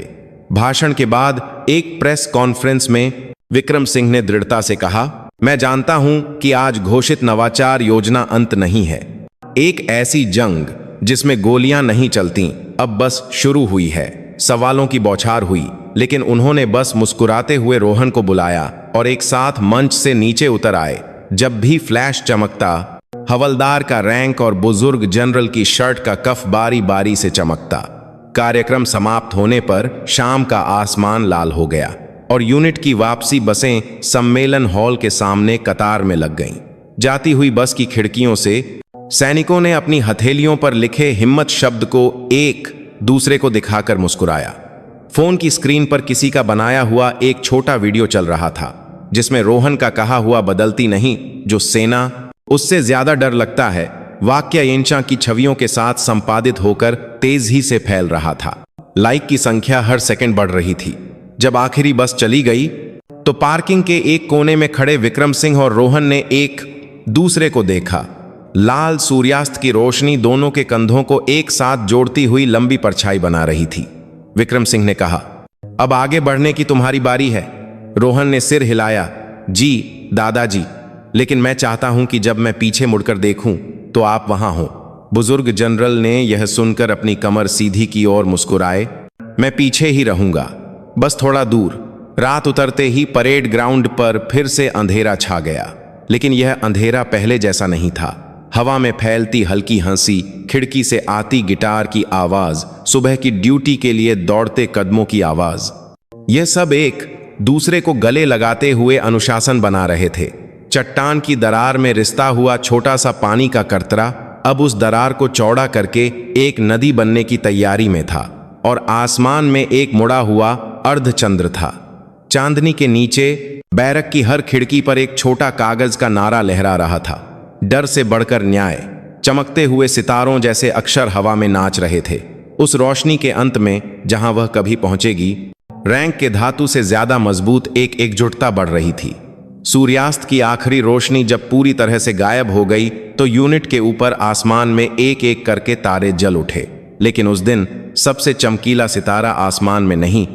भाषण के बाद एक प्रेस कॉन्फ्रेंस में विक्रम सिंह ने दृढ़ता से कहा, मैं जानता हूं कि आज घोषित नवाचार योजना अंत नहीं है। एक ऐसी जंग जिसमें गोलियां नहीं चलती अब बस शुरू हुई है। सवालों की बौछार हुई, लेकिन उन्होंने बस मुस्कुराते हुए रोहन को बुलाया और एक साथ मंच से नीचे उतर आए। जब भी फ्लैश चमकता, हवलदार का रैंक और बुजुर्ग जनरल की शर्ट का कफ बारी बारी से चमकता। कार्यक्रम समाप्त होने पर शाम का आसमान लाल हो गया और यूनिट की वापसी बसें सम्मेलन हॉल के सामने कतार में लग गईं। जाती हुई बस की खिड़कियों से सैनिकों ने अपनी हथेलियों पर लिखे हिम्मत शब्द को एक दूसरे को दिखाकर मुस्कुराया। फोन की स्क्रीन पर किसी का बनाया हुआ एक छोटा वीडियो चल रहा था, जिसमें रोहन का कहा हुआ बदलती नहीं, जो सेना उससे ज्यादा डर लगता है, वाक्य इंचा की छवियों के साथ संपादित होकर तेजी से फैल रहा था। लाइक की संख्या हर सेकंड बढ़ रही थी। जब आखिरी बस चली गई तो पार्किंग के एक कोने में खड़े विक्रम सिंह और रोहन ने एक दूसरे को देखा। लाल सूर्यास्त की रोशनी दोनों के कंधों को एक साथ जोड़ती हुई लंबी परछाई बना रही थी। विक्रम सिंह ने कहा, अब आगे बढ़ने की तुम्हारी बारी है। रोहन ने सिर हिलाया, जी दादाजी, लेकिन मैं चाहता हूं कि जब मैं पीछे मुड़कर देखूं तो आप वहां हो। बुजुर्ग जनरल ने यह सुनकर अपनी कमर सीधी की और मुस्कुराए, मैं पीछे ही रहूंगा, बस थोड़ा दूर। रात उतरते ही परेड ग्राउंड पर फिर से अंधेरा छा गया, लेकिन यह अंधेरा पहले जैसा नहीं था। हवा में फैलती हल्की हंसी, खिड़की से आती गिटार की आवाज, सुबह की ड्यूटी के लिए दौड़ते कदमों की आवाज, यह सब एक दूसरे को गले लगाते हुए अनुशासन बना रहे थे। चट्टान की दरार में रिश्ता हुआ छोटा सा पानी का करतरा अब उस दरार को चौड़ा करके एक नदी बनने की तैयारी में था, और आसमान में एक मुड़ा हुआ अर्धचंद्र था। चांदनी के नीचे बैरक की हर खिड़की पर एक छोटा कागज का नारा लहरा रहा था, डर से बढ़कर न्याय। चमकते हुए सितारों जैसे अक्षर हवा में नाच रहे थे। उस रोशनी के अंत में, जहां वह कभी पहुंचेगी, रैंक के धातु से ज्यादा मजबूत एक एकजुटता बढ़ रही थी। सूर्यास्त की आखिरी रोशनी जब पूरी तरह से गायब हो गई तो यूनिट के ऊपर आसमान में एक एक करके तारे जल उठे। लेकिन उस दिन सबसे चमकीला सितारा आसमान में नहीं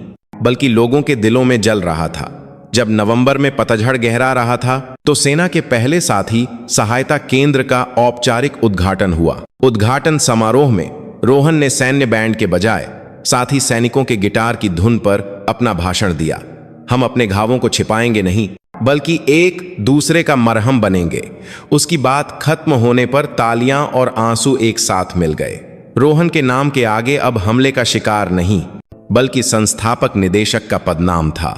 बल्कि लोगों के दिलों में जल रहा था। जब नवंबर में पतझड़ गहरा रहा था तो सेना के पहले साथी सहायता केंद्र का औपचारिक उद्घाटन हुआ। उद्घाटन समारोह में रोहन ने सैन्य बैंड के बजाय साथी सैनिकों के गिटार की धुन पर अपना भाषण दिया। हम अपने घावों को छिपाएंगे नहीं बल्कि एक दूसरे का मरहम बनेंगे। उसकी बात खत्म होने पर तालियां और आंसू एक साथ मिल गए। रोहन के नाम के आगे अब हमले का शिकार नहीं बल्कि संस्थापक निदेशक का पदनाम था।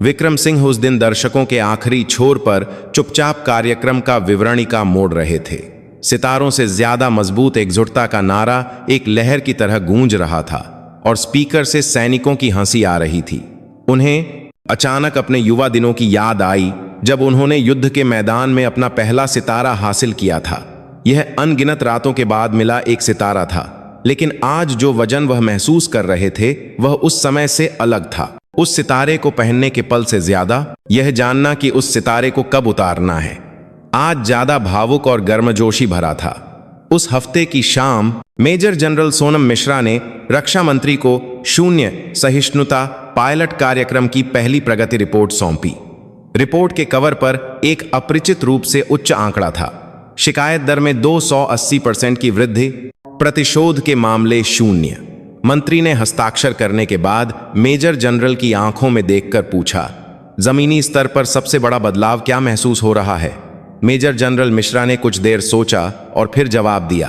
विक्रम सिंह उस दिन दर्शकों के आखिरी छोर पर चुपचाप कार्यक्रम का विवरणिका मोड़ रहे थे। सितारों से ज्यादा मजबूत एकजुटता का नारा एक लहर की तरह गूंज रहा था और स्पीकर से सैनिकों की हंसी आ रही थी। उन्हें अचानक अपने युवा दिनों की याद आई जब उन्होंने युद्ध के मैदान में अपना पहला सितारा हासिल किया था। यह अनगिनत रातों के बाद मिला एक सितारा था, लेकिन आज जो वजन वह महसूस कर रहे थे वह उस समय से अलग था। उस सितारे को पहनने के पल से ज्यादा यह जानना कि उस सितारे को कब उतारना है आज ज्यादा भावुक और गर्मजोशी भरा था। उस हफ्ते की शाम मेजर जनरल सोनम मिश्रा ने रक्षा मंत्री को शून्य सहिष्णुता पायलट कार्यक्रम की पहली प्रगति रिपोर्ट सौंपी। रिपोर्ट के कवर पर एक अपरिचित रूप से उच्च आंकड़ा था। शिकायत दर में 280% की वृद्धि, प्रतिशोध के मामले शून्य। मंत्री ने हस्ताक्षर करने के बाद मेजर जनरल की आंखों में देखकर पूछा, जमीनी स्तर पर सबसे बड़ा बदलाव क्या महसूस हो रहा है? मेजर जनरल मिश्रा ने कुछ देर सोचा और फिर जवाब दिया,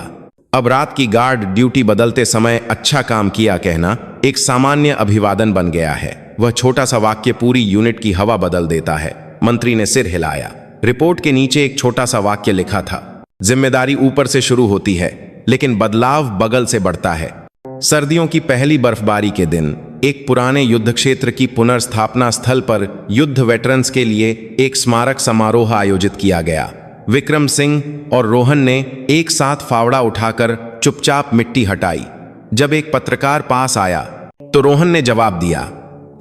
अब रात की गार्ड ड्यूटी बदलते समय अच्छा काम किया कहना एक सामान्य अभिवादन बन गया है। वह छोटा सा वाक्य पूरी यूनिट की हवा बदल देता है। मंत्री ने सिर हिलाया। रिपोर्ट के नीचे एक छोटा सा वाक्य लिखा था, जिम्मेदारी ऊपर से शुरू होती है लेकिन बदलाव बगल से बढ़ता है। सर्दियों की पहली बर्फबारी के दिन एक पुराने युद्ध क्षेत्र की पुनर्स्थापना स्थल पर युद्ध वेटरन्स के लिए एक स्मारक समारोह आयोजित किया गया। विक्रम सिंह और रोहन ने एक साथ फावड़ा उठाकर चुपचाप मिट्टी हटाई। जब एक पत्रकार पास आया तो रोहन ने जवाब दिया,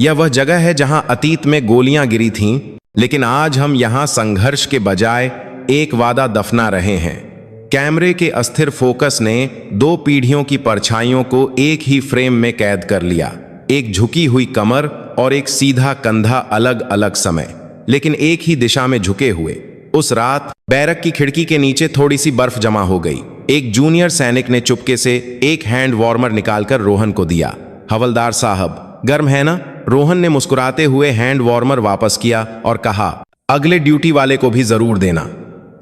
यह वह जगह है जहां अतीत में गोलियां गिरी थीं, लेकिन आज हम यहां संघर्ष के बजाय एक वादा दफना रहे हैं। कैमरे के अस्थिर फोकस ने 2 पीढ़ियों की परछाइयों को एक ही फ्रेम में कैद कर लिया। एक झुकी हुई कमर और एक सीधा कंधा, अलग अलग समय लेकिन एक ही दिशा में झुके हुए। उस रात बैरक की खिड़की के नीचे थोड़ी सी बर्फ जमा हो गई। एक जूनियर सैनिक ने चुपके से एक हैंड वार्मर निकालकर रोहन को दिया। हवलदार साहब, गर्म है ना? रोहन ने मुस्कुराते हुए हैंड वार्मर वापस किया और कहा, अगले ड्यूटी वाले को भी जरूर देना।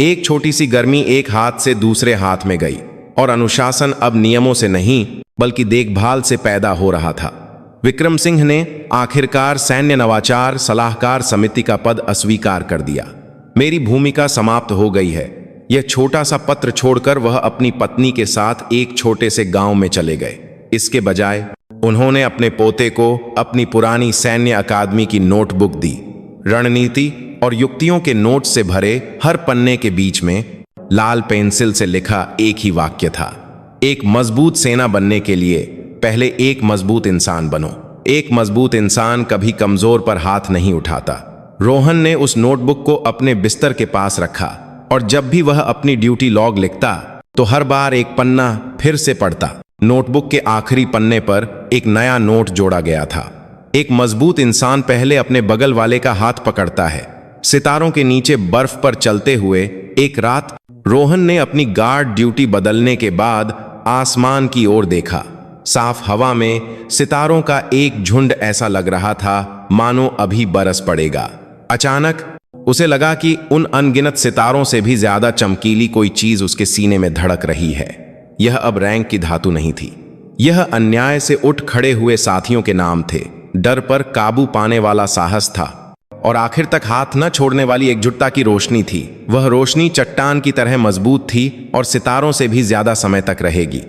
एक छोटी सी गर्मी एक हाथ से दूसरे हाथ में गई और अनुशासन अब नियमों से नहीं बल्कि देखभाल से पैदा हो रहा था। विक्रम सिंह ने आखिरकार सैन्य नवाचार सलाहकार समिति का पद अस्वीकार कर दिया। मेरी भूमिका समाप्त हो गई है। यह छोटा सा पत्र छोड़कर वह अपनी पत्नी के साथ एक छोटे से गांव में चले गए। इसके बजाय उन्होंने अपने पोते को अपनी पुरानी सैन्य अकादमी की नोटबुक दी। रणनीति और युक्तियों के नोट से भरे हर पन्ने के बीच में लाल पेंसिल से लिखा एक ही वाक्य था, एक मजबूत सेना बनने के लिए पहले एक मजबूत इंसान बनो। एक मजबूत इंसान कभी कमजोर पर हाथ नहीं उठाता। रोहन ने उस नोटबुक को अपने बिस्तर के पास रखा और जब भी वह अपनी ड्यूटी लॉग लिखता तो हर बार एक पन्ना फिर से पढ़ता। नोटबुक के आखिरी पन्ने पर एक नया नोट जोड़ा गया था, एक मजबूत इंसान पहले अपने बगल वाले का हाथ पकड़ता है। सितारों के नीचे बर्फ पर चलते हुए एक रात रोहन ने अपनी गार्ड ड्यूटी बदलने के बाद आसमान की ओर देखा। साफ हवा में सितारों का एक झुंड ऐसा लग रहा था मानो अभी बरस पड़ेगा। अचानक उसे लगा कि उन अनगिनत सितारों से भी ज्यादा चमकीली कोई चीज उसके सीने में धड़क रही है। यह अब रैंक की धातु नहीं थी, यह अन्याय से उठ खड़े हुए साथियों के नाम थे। डर पर काबू पाने वाला साहस था और आखिर तक हाथ न छोड़ने वाली एकजुटता की रोशनी थी। वह रोशनी चट्टान की तरह मजबूत थी और सितारों से भी ज्यादा समय तक रहेगी।